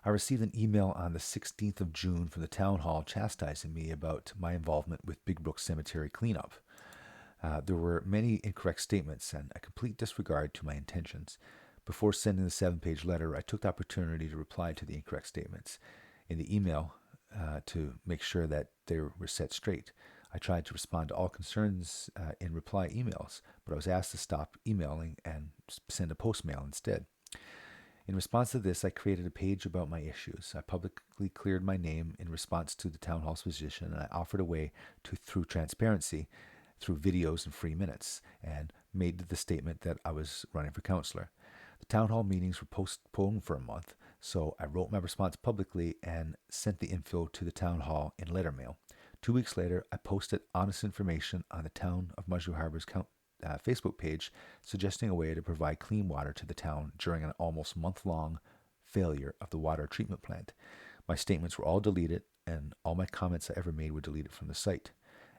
I received an email on the 16th of June from the Town Hall chastising me about my involvement with Big Brook Cemetery cleanup. There were many incorrect statements and a complete disregard to my intentions. Before sending the 7-page letter, I took the opportunity to reply to the incorrect statements in the email to make sure that they were set straight. I tried to respond to all concerns in reply emails, but I was asked to stop emailing and send a postmail instead. In response to this, I created a page about my issues. I publicly cleared my name in response to the town hall's position, and I offered a way through transparency, through videos and free minutes, and made the statement that I was running for councillor. The town hall meetings were postponed for a month, so I wrote my response publicly and sent the info to the town hall in letter mail. 2 weeks later, I posted honest information on the town of Musgrave Harbour's Facebook page suggesting a way to provide clean water to the town during an almost month-long failure of the water treatment plant. My statements were all deleted, and all my comments I ever made were deleted from the site.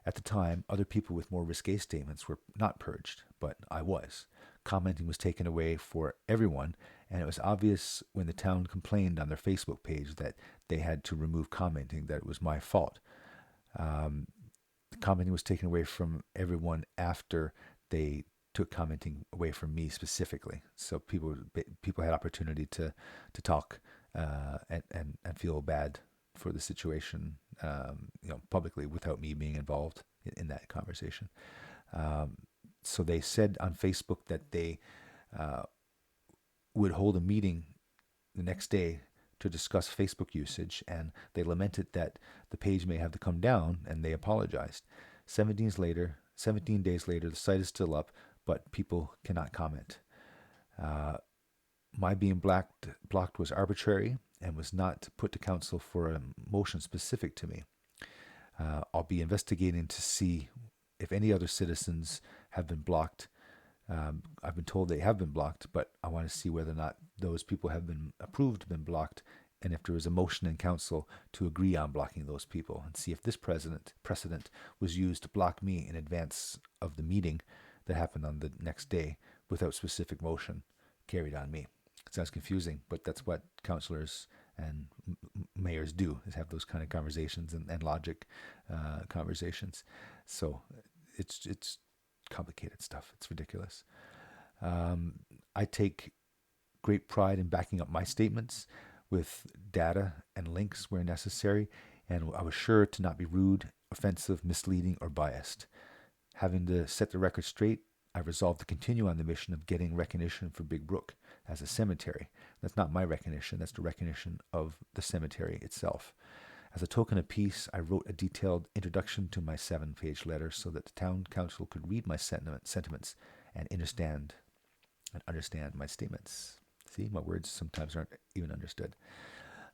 At the time, other people with more risque statements were not purged, but I was. Commenting was taken away for everyone, and it was obvious when the town complained on their Facebook page that they had to remove commenting that it was my fault. The commenting was taken away from everyone after they took commenting away from me specifically. So people had opportunity to talk and feel bad for the situation, publicly without me being involved in that conversation. So they said on Facebook that they would hold a meeting the next day to discuss Facebook usage, and they lamented that the page may have to come down, and they apologized. 17 days later, the site is still up, but people cannot comment. My being blocked was arbitrary and was not put to council for a motion specific to me. I'll be investigating to see if any other citizens have been blocked. I've been told they have been blocked, but I want to see whether or not those people have been approved, been blocked, and if there was a motion in council to agree on blocking those people, and see if this precedent was used to block me in advance of the meeting that happened on the next day without specific motion carried on me. It sounds confusing, but that's what councillors and mayors do, is have those kind of conversations and logic conversations. So it's complicated stuff. It's ridiculous. I take great pride in backing up my statements with data and links where necessary, and I was sure to not be rude, offensive, misleading, or biased. Having to set the record straight, I resolved to continue on the mission of getting recognition for Big Brook as a cemetery. That's not my recognition, that's the recognition of the cemetery itself. As a token of peace, I wrote a detailed introduction to my 7-page letter so that the town council could read my sentiments and understand my statements. See, my words sometimes aren't even understood.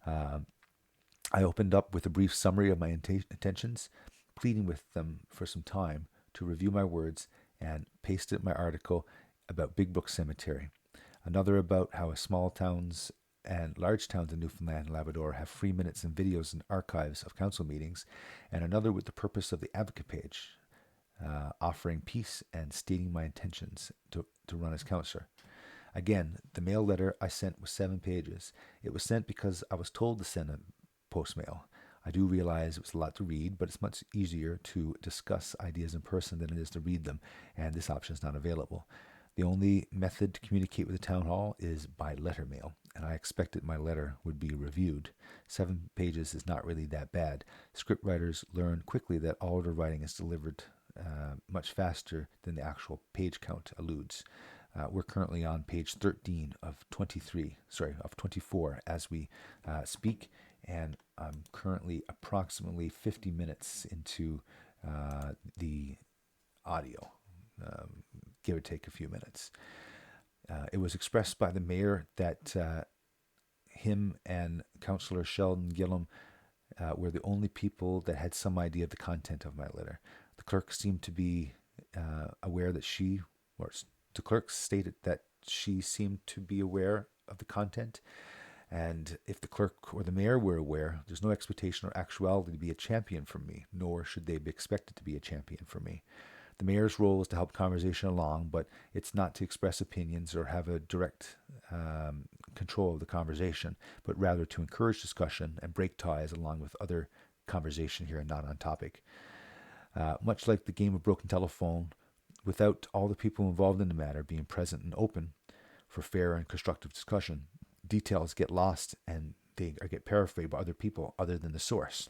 I opened up with a brief summary of my intentions, pleading with them for some time to review my words, and pasted my article about Big Brook Cemetery. Another about how small towns and large towns in Newfoundland and Labrador have free minutes and videos and archives of council meetings, and another with the purpose of the advocate page, offering peace and stating my intentions to run as councillor. Again, the mail letter I sent was 7 pages. It was sent because I was told to send a postmail. I do realize it was a lot to read, but it's much easier to discuss ideas in person than it is to read them, and this option is not available. The only method to communicate with the town hall is by letter mail, and I expected my letter would be reviewed. 7 pages is not really that bad. Script writers learn quickly that all of their writing is delivered much faster than the actual page count alludes. We're currently on page 13 of 24 as we speak, and I'm currently approximately 50 minutes into the audio, give or take a few minutes. It was expressed by the mayor that him and Councillor Sheldon Gillum were the only people that had some idea of the content of my letter. The clerk seemed to be aware that the clerk stated that she seemed to be aware of the content, and if the clerk or the mayor were aware, there's no expectation or actuality to be a champion for me, nor should they be expected to be a champion for me. The mayor's role is to help conversation along, but it's not to express opinions or have a direct control of the conversation, but rather to encourage discussion and break ties along with other conversation here and not on topic. Much like the game of broken telephone, Without all the people involved in the matter being present and open for fair and constructive discussion, details get lost and they get paraphrased by other people other than the source.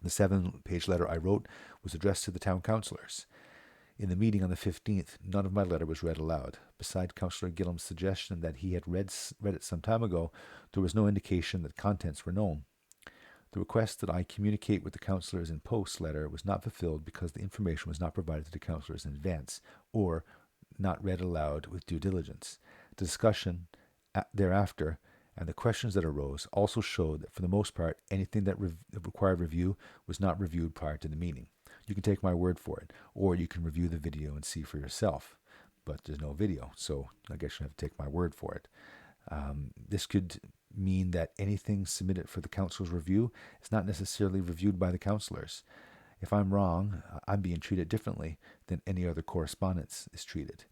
The 7-page letter I wrote was addressed to the town councillors. In the meeting on the 15th, none of my letter was read aloud. Beside Councillor Gillam's suggestion that he had read it some time ago, there was no indication that contents were known. The request that I communicate with the councillors in post letter was not fulfilled because the information was not provided to the councillors in advance or not read aloud with due diligence. The discussion thereafter and the questions that arose also showed that for the most part, anything that required review was not reviewed prior to the meeting. You can take my word for it, or you can review the video and see for yourself. But there's no video, so I guess you have to take my word for it. This could mean that anything submitted for the council's review is not necessarily reviewed by the councillors. If I'm wrong, I'm being treated differently than any other correspondence is treated.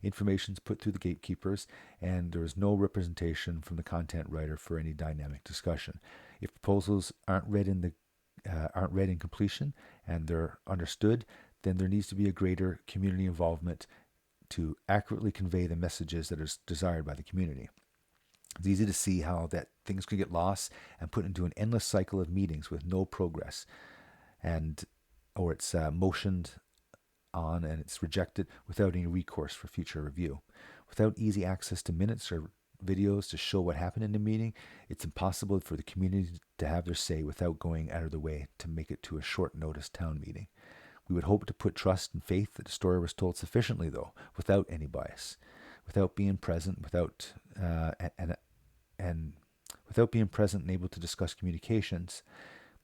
Information is put through the gatekeepers, and there is no representation from the content writer for any dynamic discussion. If proposals aren't read in completion and they're understood, then there needs to be a greater community involvement to accurately convey the messages that are desired by the community. It's easy to see how that things could get lost and put into an endless cycle of meetings with no progress, or it's motioned on and it's rejected without any recourse for future review. Without easy access to minutes or videos to show what happened in the meeting, it's impossible for the community to have their say without going out of the way to make it to a short notice town meeting. We would hope to put trust and faith that the story was told sufficiently, though, without any bias, without being present, without being present and able to discuss communications.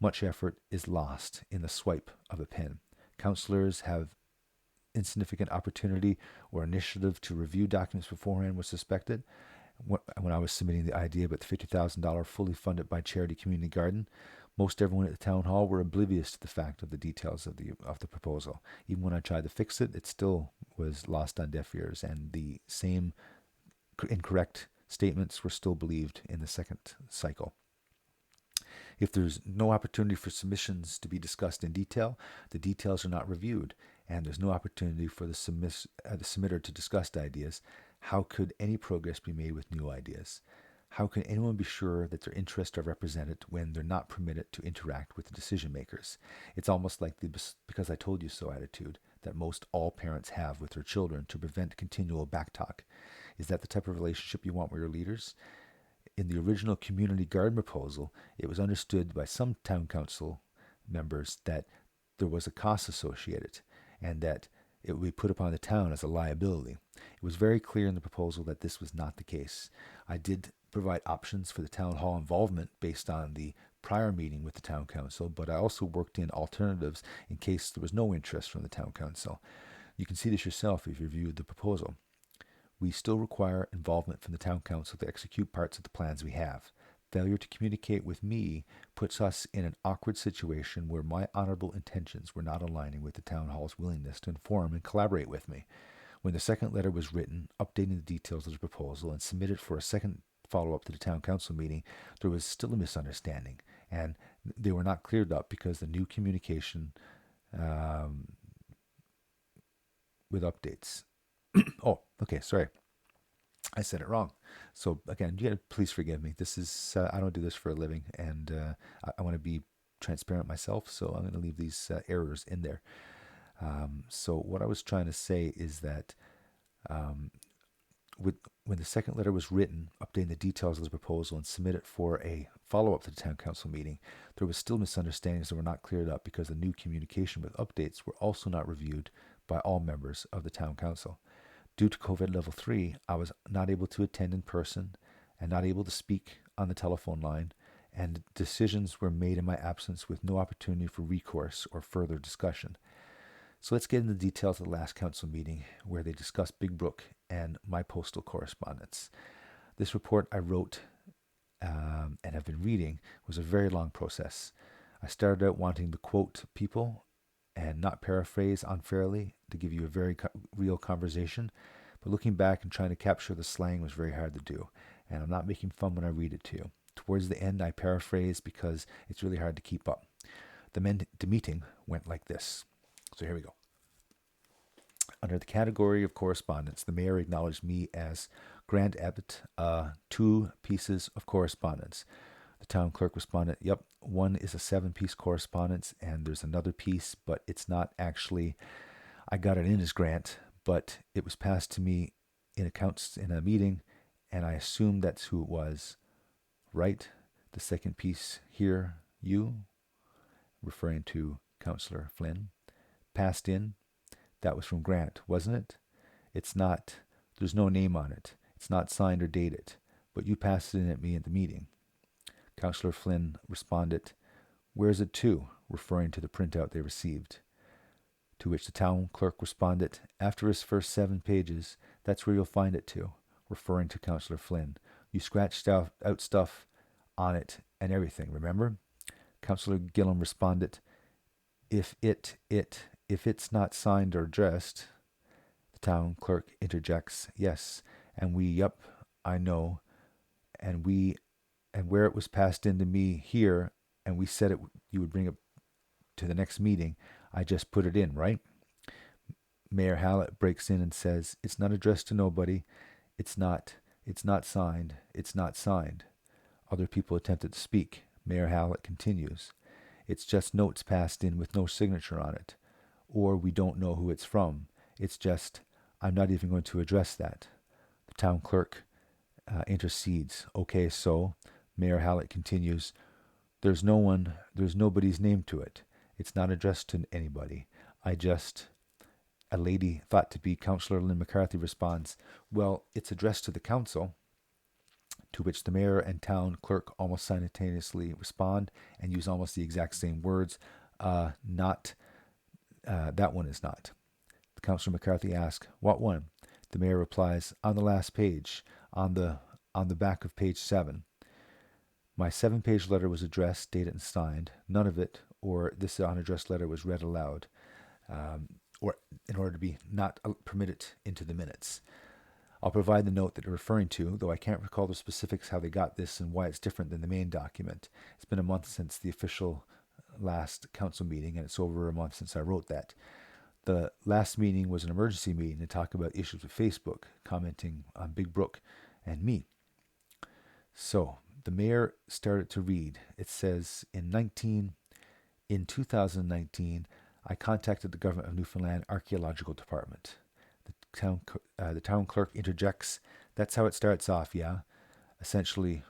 Much effort is lost in the swipe of a pen. Councillors have insignificant opportunity or initiative to review documents beforehand was suspected. When I was submitting the idea about the $50,000 fully funded by Charity Community Garden, most everyone at the town hall were oblivious to the fact of the details of the proposal. Even when I tried to fix it, it still was lost on deaf ears, and the same incorrect statements were still believed in the second cycle. If there's no opportunity for submissions to be discussed in detail, the details are not reviewed, and there's no opportunity for the submitter to discuss ideas, how could any progress be made with new ideas? How can anyone be sure that their interests are represented when they're not permitted to interact with the decision makers? It's almost like the because I told you so attitude that most all parents have with their children to prevent continual backtalk. Is that the type of relationship you want with your leaders? In the original community garden proposal, it was understood by some town council members that there was a cost associated and that it would be put upon the town as a liability. It was very clear in the proposal that this was not the case. I did provide options for the town hall involvement based on the prior meeting with the town council, but I also worked in alternatives in case there was no interest from the town council. You can see this yourself if you reviewed the proposal. We still require involvement from the town council to execute parts of the plans we have. Failure to communicate with me puts us in an awkward situation where my honorable intentions were not aligning with the town hall's willingness to inform and collaborate with me. When the second letter was written, updating the details of the proposal and submitted for a second follow-up to the town council meeting, there was still a misunderstanding, and they were not cleared up because the new communication with updates. Oh, okay, sorry. I said it wrong. So again, you gotta please forgive me. This is I don't do this for a living, and I want to be transparent myself. So I'm going to leave these errors in there. So what I was trying to say is that when the second letter was written, updating the details of the proposal and submitted for a follow-up to the town council meeting, there was still misunderstandings that were not cleared up because the new communication with updates were also not reviewed by all members of the town council. Due to COVID level 3, I was not able to attend in person and not able to speak on the telephone line, and decisions were made in my absence with no opportunity for recourse or further discussion. So let's get into the details of the last council meeting where they discussed Big Brook and my postal correspondence. This report I wrote and have been reading was a very long process. I started out wanting to quote people and not paraphrase unfairly to give you a very real conversation, but looking back and trying to capture the slang was very hard to do, and I'm not making fun when I read it to you. Towards the end, I paraphrase because it's really hard to keep up. The meeting went like this. So here we go. Under the category of correspondence, the mayor acknowledged me as Grand Abbot, 2 pieces of correspondence. The town clerk responded, yep, one is a 7-piece correspondence, and there's another piece, but it's not actually, I got it in as grant, but it was passed to me in accounts in a meeting, and I assumed that's who it was. Right? The second piece here, you, referring to Councillor Flynn, passed in. That was from Grant, wasn't it? It's not, there's no name on it. It's not signed or dated, but you passed it in at me at the meeting. Councillor Flynn responded, where's it to? Referring to the printout they received. To which the town clerk responded, after his first 7 pages, that's where you'll find it to, referring to Councillor Flynn. You scratched out stuff on it and everything, remember? Councillor Gillum responded, if it's not signed or addressed, the town clerk interjects, yes, and we, yep, I know, and where it was passed in to me here, and we said you would bring it to the next meeting, I just put it in, right? Mayor Hallett breaks in and says, it's not addressed to nobody, it's not signed, it's not signed. Other people attempted to speak. Mayor Hallett continues, it's just notes passed in with no signature on it, or we don't know who it's from. It's just, I'm not even going to address that. The town clerk intercedes. Okay, so, Mayor Hallett continues, there's nobody's name to it. It's not addressed to anybody. A lady thought to be Councillor Lynn McCarthy responds, well, it's addressed to the council. To which the mayor and town clerk almost simultaneously respond and use almost the exact same words. That one is not. The Councillor McCarthy asks, what one? The mayor replies, on the last page, on the back of page 7. My 7-page letter was addressed, dated, and signed. None of it, or this unaddressed letter, was read aloud, or in order to be not permitted into the minutes. I'll provide the note that you're referring to, though I can't recall the specifics how they got this and why it's different than the main document. It's been a month since the official last council meeting, and it's over a month since I wrote that. The last meeting was an emergency meeting to talk about issues with Facebook, commenting on Big Brook and me. So, the mayor started to read. It says, in 2019, I contacted the government of Newfoundland Archaeological Department. The town clerk interjects, that's how it starts off, yeah? Essentially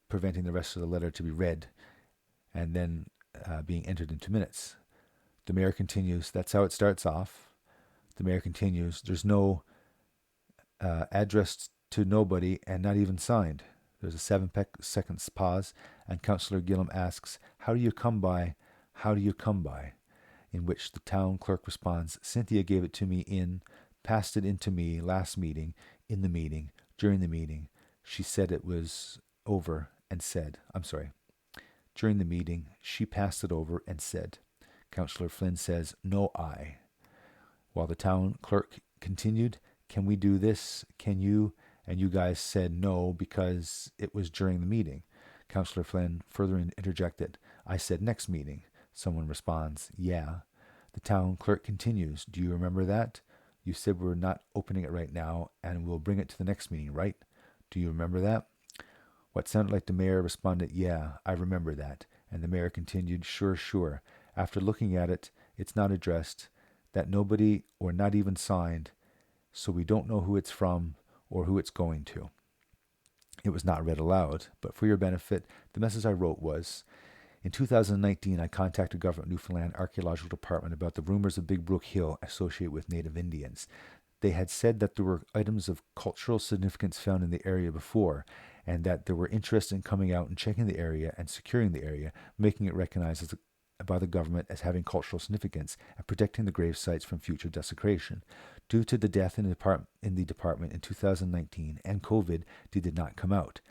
preventing the rest of the letter to be read and then being entered into minutes. The mayor continues, that's how it starts off. The mayor continues, there's no address to nobody and not even signed. There's a 7 seconds pause, and Councillor Gillum asks, how do you come by? In which the town clerk responds, Cynthia gave it to me passed it in to me last meeting, in the meeting, during the meeting. She said it was over and said, during the meeting, she passed it over and said. Councillor Flynn says, no, I. While the town clerk continued, can we do this? Can you? And you guys said no because it was during the meeting. Councillor Flynn further interjected, I said next meeting. Someone responds, yeah. The town clerk continues, do you remember that? You said we're not opening it right now and we'll bring it to the next meeting, right? Do you remember that? What sounded like the mayor responded, yeah, I remember that. And the mayor continued, sure. After looking at it, it's not addressed, that nobody or not even signed, so we don't know who it's from or who it's going to. It was not read aloud, but for your benefit, the message I wrote was, in 2019, I contacted Government Newfoundland Archaeological Department about the rumors of Big Brook Hill associated with Native Indians. They had said that there were items of cultural significance found in the area before, and that they were interested in coming out and checking the area and securing the area, making it recognized by the government as having cultural significance and protecting the grave sites from future desecration. Due to the death in the department in 2019 and COVID, they did not come out.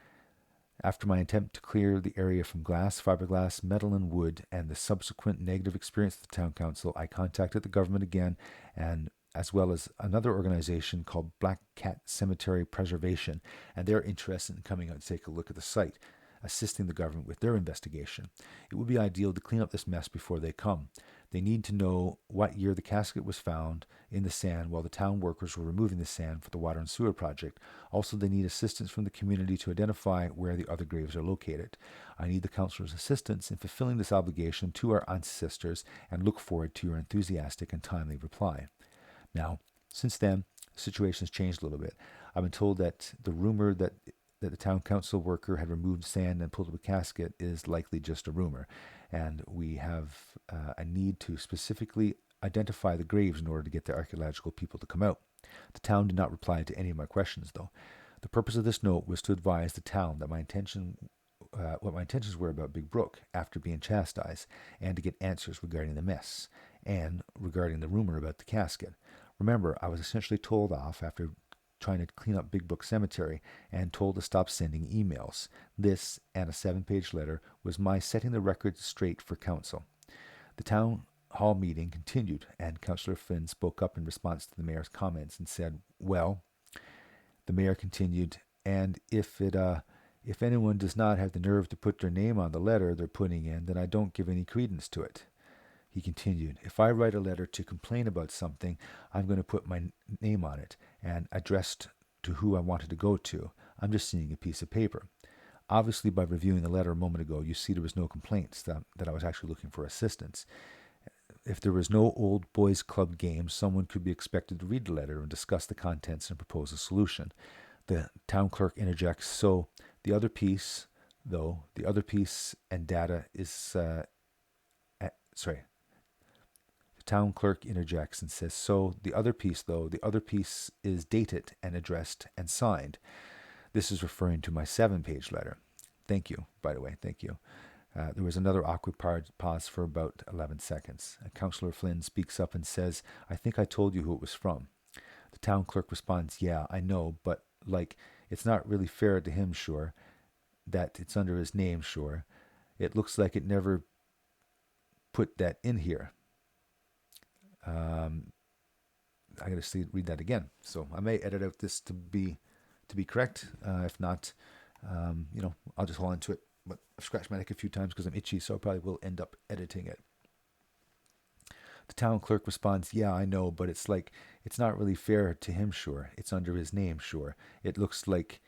After my attempt to clear the area from glass, fiberglass, metal, and wood, and the subsequent negative experience with the town council, I contacted the government again, and as well as another organization called Black Cat Cemetery Preservation, and they're interested in coming out to take a look at the site, assisting the government with their investigation. It would be ideal to clean up this mess before they come. They need to know what year the casket was found in the sand while the town workers were removing the sand for the water and sewer project. Also, they need assistance from the community to identify where the other graves are located. I need the councillor's assistance in fulfilling this obligation to our ancestors and look forward to your enthusiastic and timely reply. Now, since then, the situation has changed a little bit. I've been told that the rumor that the town council worker had removed sand and pulled up a casket is likely just a rumor, and we have a need to specifically identify the graves in order to get the archaeological people to come out. The town did not reply to any of my questions, though. The purpose of this note was to advise the town that what my intentions were about Big Brook after being chastised, and to get answers regarding the mess and regarding the rumor about the casket. Remember, I was essentially told off after trying to clean up Big Brook Cemetery and told to stop sending emails. This, and a 7-page letter, was my setting the record straight for council. The town hall meeting continued, and Councillor Flynn spoke up in response to the mayor's comments and said, well, the mayor continued, and if anyone does not have the nerve to put their name on the letter they're putting in, then I don't give any credence to it. He continued, if I write a letter to complain about something, I'm going to put my name on it and addressed to who I wanted to go to. I'm just seeing a piece of paper. Obviously, by reviewing the letter a moment ago, you see there was no complaints that I was actually looking for assistance. If there was no old boys club game, someone could be expected to read the letter and discuss the contents and propose a solution. The town clerk interjects, so the other piece and data is, sorry. The town clerk interjects and says, so the other piece is dated and addressed and signed. This is referring to my 7-page letter. Thank you, by the way, thank you. There was another awkward pause for about 11 seconds. Councillor Flynn speaks up and says, I think I told you who it was from. The town clerk responds, yeah, I know, but, it's not really fair to him, sure, that it's under his name, sure. It looks like it never put that in here. I got to read that again. So I may edit out this to be correct. If not, I'll just hold on to it. But I've scratched my neck a few times because I'm itchy, so I probably will end up editing it. The town clerk responds, yeah, I know, but it's not really fair to him, sure. It's under his name, sure. It looks like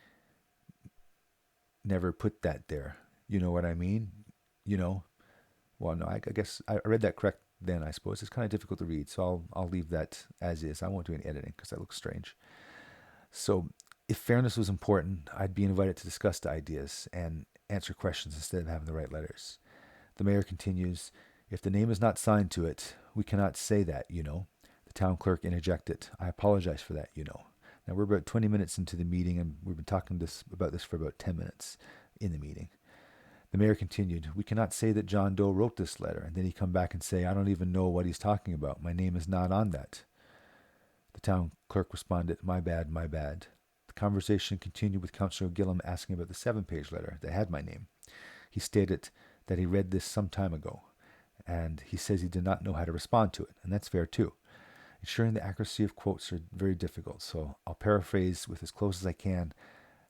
never put that there. You know what I mean? Well, no, I guess I read that correct then, I suppose. It's kind of difficult to read, so I'll leave that as is. I won't do any editing because that looks strange. So if fairness was important, I'd be invited to discuss the ideas and answer questions instead of having to write letters. The mayor continues, if the name is not signed to it, we cannot say that, The town clerk interjected, I apologize for that, Now we're about 20 minutes into the meeting, and we've been talking about this for about 10 minutes in the meeting. The mayor continued, we cannot say that John Doe wrote this letter, and then he come back and say, I don't even know what he's talking about. My name is not on that. The town clerk responded, my bad, my bad. The conversation continued with Councillor Gillum asking about the 7-page letter that had my name. He stated that he read this some time ago, and he says he did not know how to respond to it, and that's fair too. Ensuring the accuracy of quotes are very difficult, so I'll paraphrase with as close as I can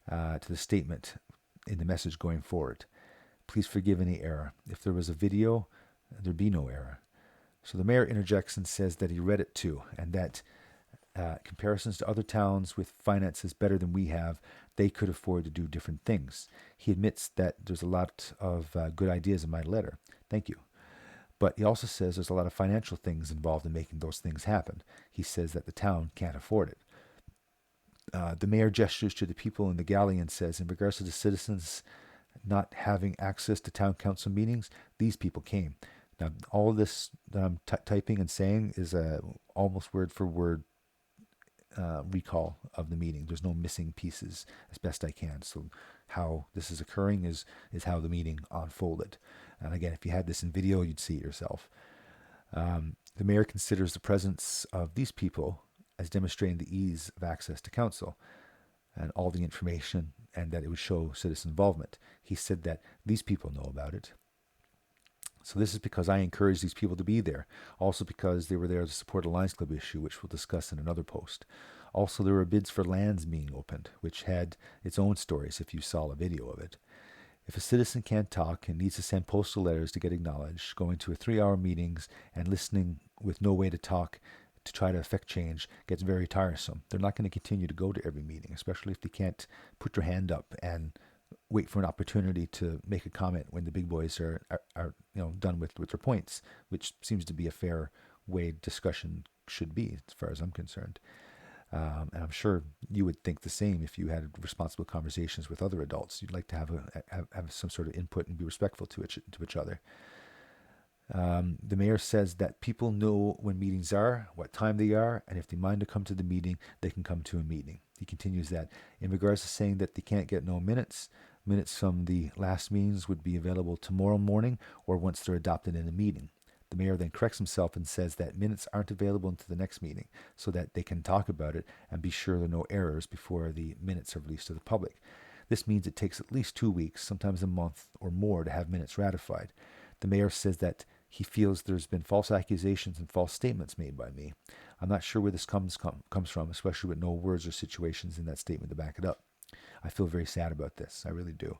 to the statement in the message going forward. Please forgive any error. If there was a video, there'd be no error. So the mayor interjects and says that he read it too, and that comparisons to other towns with finances better than we have, they could afford to do different things. He admits that there's a lot of good ideas in my letter. Thank you. But he also says there's a lot of financial things involved in making those things happen. He says that the town can't afford it. The mayor gestures to the people in the galley and says, in regards to the citizens not having access to town council meetings, these people came. Now, all of this that I'm typing and saying is almost word for word recall of the meeting. There's no missing pieces as best I can. So how this is occurring is how the meeting unfolded. And again, if you had this in video, you'd see it yourself. The mayor considers the presence of these people as demonstrating the ease of access to council and all the information, and that it would show citizen involvement. He said that these people know about it. So this is because I encouraged these people to be there. Also because they were there to support a Lions Club issue, which we'll discuss in another post. Also, there were bids for lands being opened, which had its own stories if you saw a video of it. If a citizen can't talk and needs to send postal letters to get acknowledged, going to a 3 hour meetings and listening with no way to talk to try to affect change gets very tiresome. They're not going to continue to go to every meeting, especially if they can't put their hand up and wait for an opportunity to make a comment when the big boys are done with their points, which seems to be a fair way discussion should be, as far as I'm concerned. And I'm sure you would think the same if you had responsible conversations with other adults. You'd like to have some sort of input and be respectful to each other. The mayor says that people know when meetings are, what time they are, and if they mind to come to the meeting, they can come to a meeting. He continues that in regards to saying that they can't get no minutes, minutes from the last meetings would be available tomorrow morning or once they're adopted in a meeting. The mayor then corrects himself and says that minutes aren't available until the next meeting so that they can talk about it and be sure there are no errors before the minutes are released to the public. This means it takes at least 2 weeks, sometimes a month or more, to have minutes ratified. The mayor says that he feels there's been false accusations and false statements made by me. I'm not sure where this comes from, especially with no words or situations in that statement to back it up. I feel very sad about this. I really do.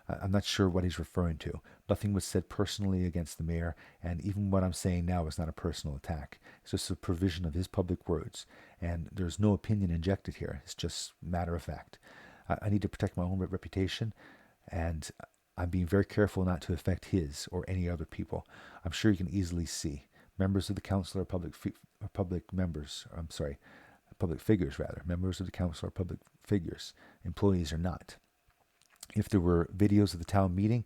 I'm not sure what he's referring to. Nothing was said personally against the mayor, and even what I'm saying now is not a personal attack. It's just a provision of his public words, and there's no opinion injected here. It's just matter of fact. I need to protect my own reputation, and I'm being very careful not to affect his or any other people. I'm sure you can easily see members of the council are public members. I'm sorry, public figures rather. Members of the council are public figures. Employees are not. If there were videos of the town meeting,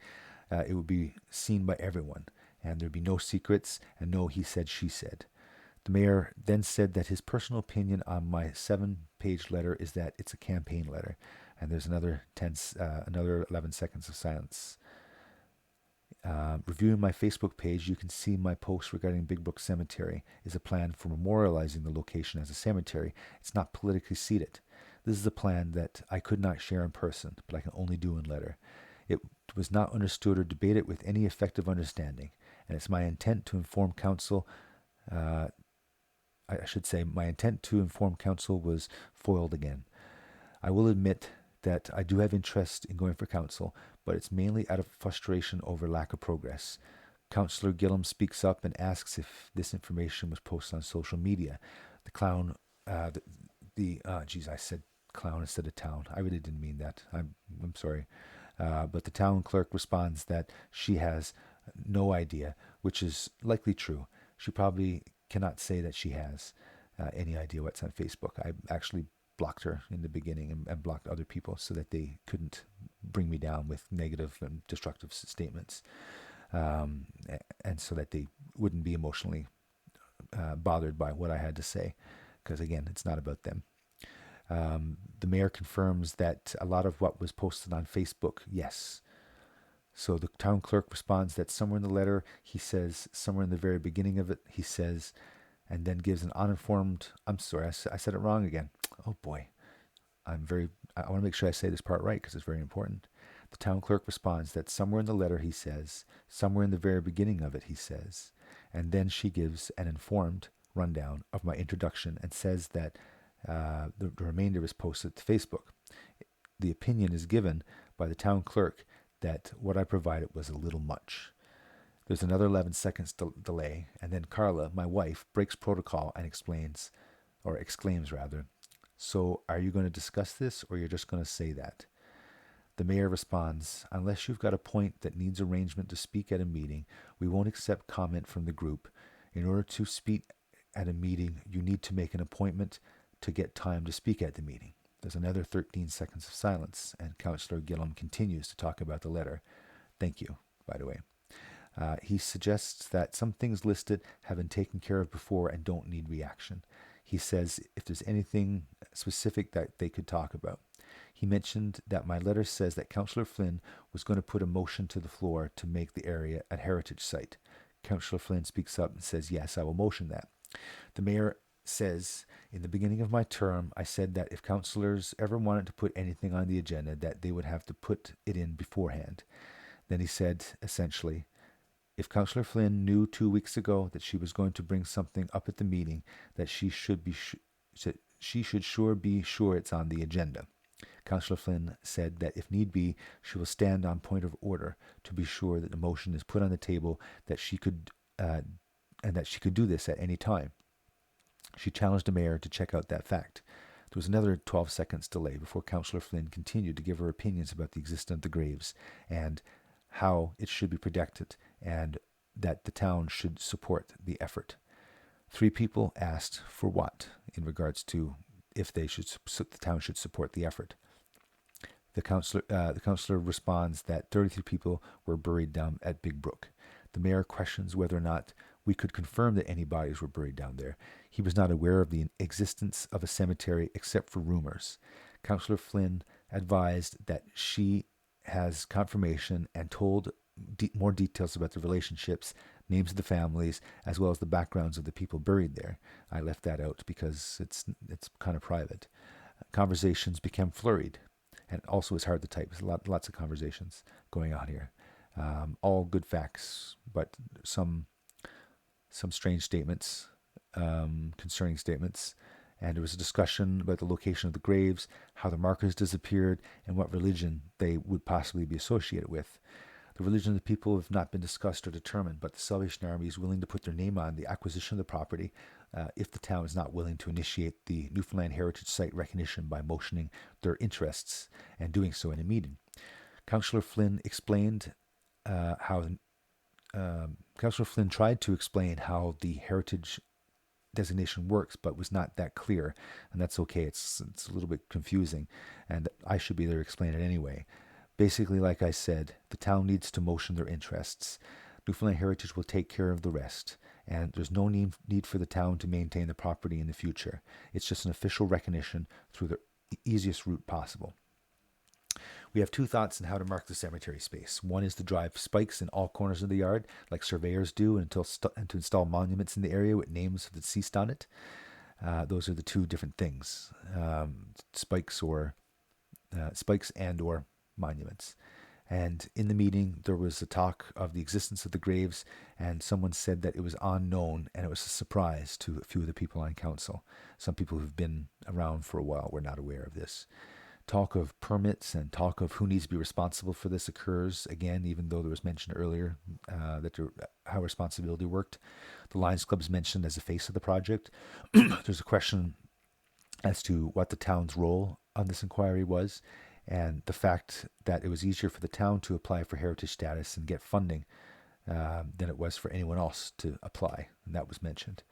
it would be seen by everyone, and there'd be no secrets and no he said, she said. The mayor then said that his personal opinion on my 7-page letter is that it's a campaign letter, and there's another 11 seconds of silence. Reviewing my Facebook page, you can see my post regarding Big Brook Cemetery is a plan for memorializing the location as a cemetery. It's not politically seated. This is a plan that I could not share in person, but I can only do in letter. It was not understood or debated with any effective understanding, and it's my intent to inform council. I should say my intent to inform council was foiled again. I will admit that I do have interest in going for council, but it's mainly out of frustration over lack of progress. Councillor Gillum speaks up and asks if this information was posted on social media. The clown, I said clown instead of town. I really didn't mean that. I'm sorry. But the town clerk responds that she has no idea, which is likely true. She probably cannot say that she has any idea what's on Facebook. I actually blocked her in the beginning and blocked other people so that they couldn't bring me down with negative and destructive statements, and so that they wouldn't be emotionally bothered by what I had to say, because again, it's not about them. The mayor confirms that a lot of what was posted on Facebook, yes. So the town clerk responds that somewhere in the letter, he says, somewhere in the very beginning of it, he says, and then gives an uninformed, I'm sorry, I said it wrong again. Oh boy. I want to make sure I say this part right because it's very important. The town clerk responds that somewhere in the letter he says, somewhere in the very beginning of it he says, and then she gives an informed rundown of my introduction and says that the remainder is posted to Facebook. The opinion is given by the town clerk that what I provided was a little much. There's another 11 seconds delay, and then Carla, my wife, breaks protocol and exclaims, "So are you going to discuss this, or you're just going to say that?" The mayor responds, "Unless you've got a point that needs arrangement to speak at a meeting, we won't accept comment from the group. In order to speak at a meeting, you need to make an appointment to get time to speak at the meeting." There's another 13 seconds of silence, and Councillor Gillum continues to talk about the letter. Thank you, by the way. He suggests that some things listed have been taken care of before and don't need reaction. He says if there's anything specific that they could talk about. He mentioned that my letter says that Councillor Flynn was going to put a motion to the floor to make the area a heritage site. Councillor Flynn speaks up and says, "Yes, I will motion that." The mayor says, "In the beginning of my term, I said that if councillors ever wanted to put anything on the agenda, that they would have to put it in beforehand." Then he said, essentially, if Councillor Flynn knew 2 weeks ago that she was going to bring something up at the meeting, that she should be sure it's on the agenda. Councillor Flynn said that if need be, she will stand on point of order to be sure that the motion is put on the table that she could and that she could do this at any time. She challenged the mayor to check out that fact. There was another 12 seconds delay before Councillor Flynn continued to give her opinions about the existence of the graves and how it should be protected and that the town should support the effort. 3 people asked for what in regards to if the town should support the effort. The councillor responds that 33 people were buried down at Big Brook. The mayor questions whether or not we could confirm that any bodies were buried down there. He was not aware of the existence of a cemetery except for rumors. Councillor Flynn advised that she has confirmation and told more details about the relationships, names of the families, as well as the backgrounds of the people buried there. I left that out because it's kind of private. Conversations became flurried, and also it's hard to type. There's lots of conversations going on here. All good facts, but some strange statements, concerning statements. And there was a discussion about the location of the graves, how the markers disappeared, and what religion they would possibly be associated with. The religion of the people have not been discussed or determined, but the Salvation Army is willing to put their name on the acquisition of the property if the town is not willing to initiate the Newfoundland Heritage Site recognition by motioning their interests and doing so in a meeting. Councillor Flynn explained Councillor Flynn tried to explain how the heritage designation works, but was not that clear, and that's okay. It's a little bit confusing, and I should be there to explain it anyway. Basically, like I said, the town needs to motion their interests. Newfoundland Heritage will take care of the rest, and there's no need for the town to maintain the property in the future. It's just an official recognition through the easiest route possible. We have 2 thoughts on how to mark the cemetery space. One is to drive spikes in all corners of the yard, like surveyors do, and to install monuments in the area with names of the deceased on it. Those are the 2 different things: spikes and or monuments. And in the meeting, there was a talk of the existence of the graves, and someone said that it was unknown, and it was a surprise to a few of the people on council. Some people who've been around for a while were not aware of this. Talk of permits and talk of who needs to be responsible for this occurs again, even though there was mentioned earlier how responsibility worked. The Lions Club is mentioned as the face of the project. There's a question as to what the town's role on this inquiry was, and the fact that it was easier for the town to apply for heritage status and get funding than it was for anyone else to apply, and that was mentioned.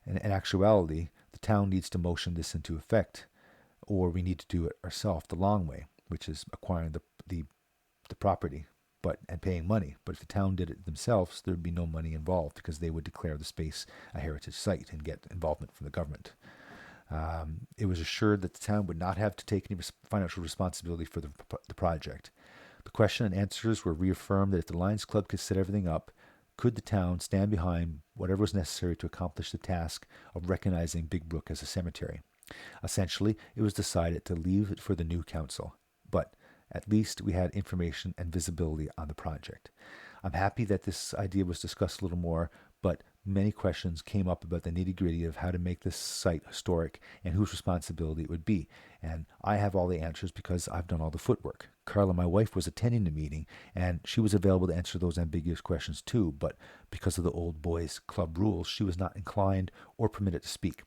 And in actuality, the town needs to motion this into effect, or we need to do it ourselves the long way, which is acquiring the property and paying money. But if the town did it themselves, there'd be no money involved because they would declare the space a heritage site and get involvement from the government. It was assured that the town would not have to take any financial responsibility for the project. The question and answers were reaffirmed that if the Lions Club could set everything up, could the town stand behind whatever was necessary to accomplish the task of recognizing Big Brook as a cemetery. Essentially, it was decided to leave it for the new council, but at least we had information and visibility on the project. I'm happy that this idea was discussed a little more, but many questions came up about the nitty-gritty of how to make this site historic and whose responsibility it would be. And I have all the answers because I've done all the footwork. Carla, my wife, was attending the meeting, and she was available to answer those ambiguous questions too, but because of the Old Boys Club rules, she was not inclined or permitted to speak.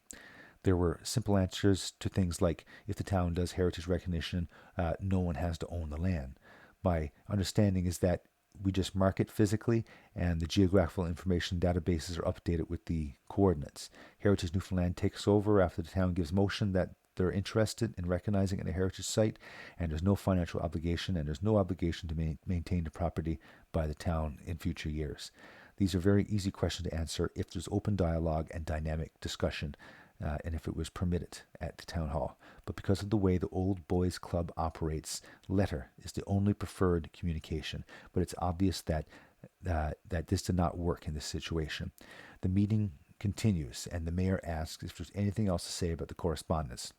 There were simple answers to things like, if the town does heritage recognition, no one has to own the land. My understanding is that we just mark it physically, and the geographical information databases are updated with the coordinates. Heritage Newfoundland takes over after the town gives motion that they're interested in recognizing a heritage site, and there's no financial obligation, and there's no obligation to maintain the property by the town in future years. These are very easy questions to answer if there's open dialogue and dynamic discussion, and if it was permitted at the town hall. But because of the way the Old Boys Club operates, letter is the only preferred communication. But it's obvious that this did not work in this situation. The meeting continues, and the mayor asks if there's anything else to say about the correspondence.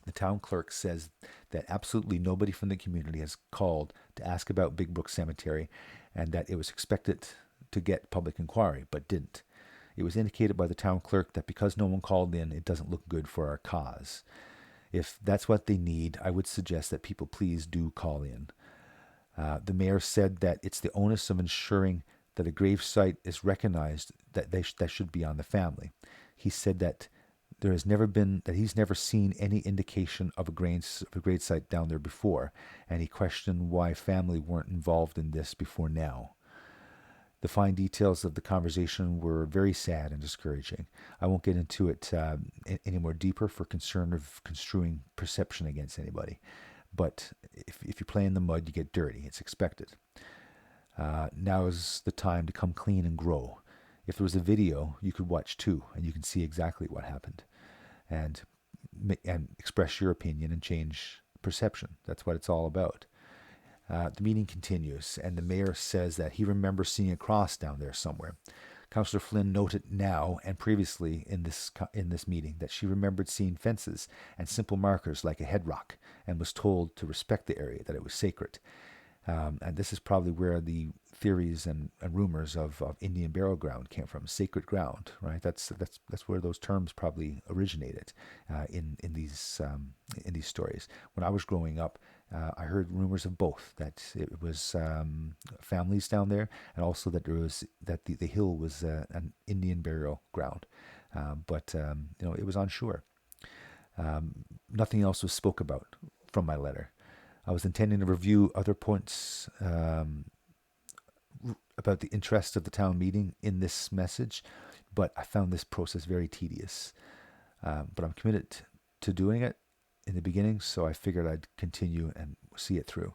The town clerk says that absolutely nobody from the community has called to ask about Big Brook Cemetery, and that it was expected to get public inquiry, but didn't. It was indicated by the town clerk that because no one called in, it doesn't look good for our cause. If that's what they need, I would suggest that people please do call in. The mayor said that it's the onus of ensuring that a grave site is recognized that should be on the family. He said that he's never seen any indication of a grave site down there before, and he questioned why family weren't involved in this before now. The fine details of the conversation were very sad and discouraging. I won't get into it any more deeper for concern of construing perception against anybody. But if you play in the mud, you get dirty. It's expected. Now is the time to come clean and grow. If there was a video, you could watch too, and you can see exactly what happened, and express your opinion and change perception. That's what it's all about. The meeting continues, and the mayor says that he remembers seeing a cross down there somewhere. Councillor Flynn noted now and previously in this meeting that she remembered seeing fences and simple markers like a head rock, and was told to respect the area, that it was sacred. And this is probably where the theories and rumors of Indian burial ground came from, sacred ground, right? That's where those terms probably originated in these stories. When I was growing up, I heard rumors of both, that it was families down there, and also that the hill was an Indian burial ground, but it was unsure. Nothing else was spoke about from my letter. I was intending to review other points about the interest of the town meeting in this message, but I found this process very tedious. But I'm committed to doing it in the beginning, so I figured I'd continue and see it through.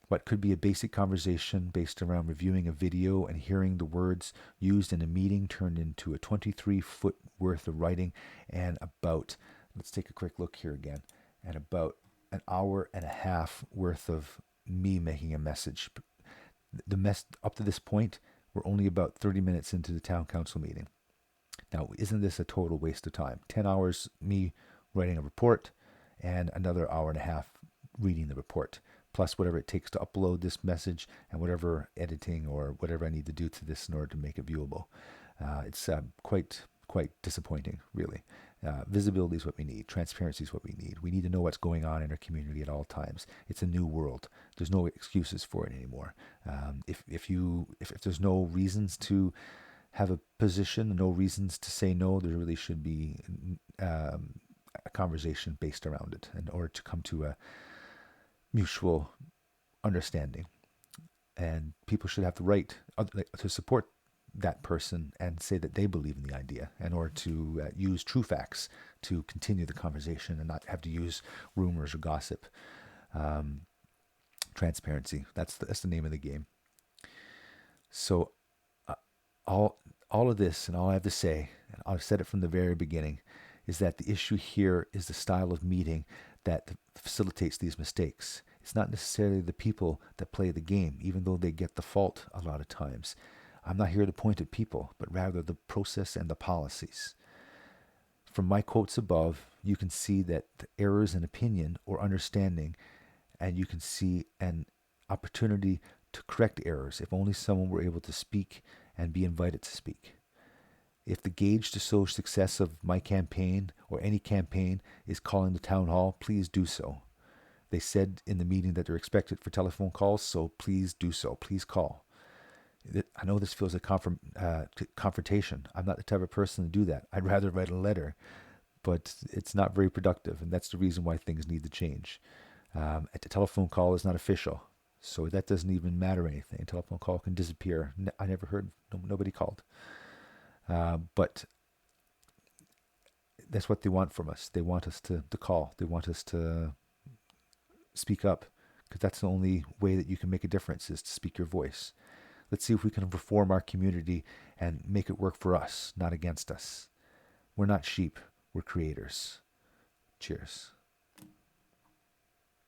What could be a basic conversation based around reviewing a video and hearing the words used in a meeting turned into a 23-foot worth of writing and let's take a quick look here again, and about an hour and a half worth of me making a message. Up to this point, we're only about 30 minutes into the town council meeting. Now, isn't this a total waste of time? 10 hours me writing a report and another hour and a half reading the report, plus whatever it takes to upload this message and whatever editing or whatever I need to do to this in order to make it viewable. It's quite disappointing, really. Visibility is what we need. Transparency is what we need. We need to know what's going on in our community at all times. It's a new world. There's no excuses for it anymore. If there's no reasons to have a position, no reasons to say no, there really should be a conversation based around it in order to come to a mutual understanding. And people should have the right to support that person and say that they believe in the idea in order to use true facts to continue the conversation and not have to use rumors or gossip. Transparency, that's the name of the game. So all of this, and all I have to say, and I've said it from the very beginning, is that the issue here is the style of meeting that facilitates these mistakes. It's not necessarily the people that play the game, even though they get the fault a lot of times. I'm not here to point at people, but rather the process and the policies. From my quotes above, you can see that the errors in opinion or understanding, and you can see an opportunity to correct errors if only someone were able to speak and be invited to speak. If the gauge to show success of my campaign or any campaign is calling the town hall, please do so. They said in the meeting that they're expected for telephone calls, so please do so. Please call. I know this feels like confrontation. I'm not the type of person to do that. I'd rather write a letter, but it's not very productive, and that's the reason why things need to change. A telephone call is not official, so that doesn't even matter anything. A telephone call can disappear. I never heard, nobody called. But that's what they want from us. They want us to call. They want us to speak up, because that's the only way that you can make a difference, is to speak your voice. Let's see if we can reform our community and make it work for us, not against us. We're not sheep. We're creators. Cheers.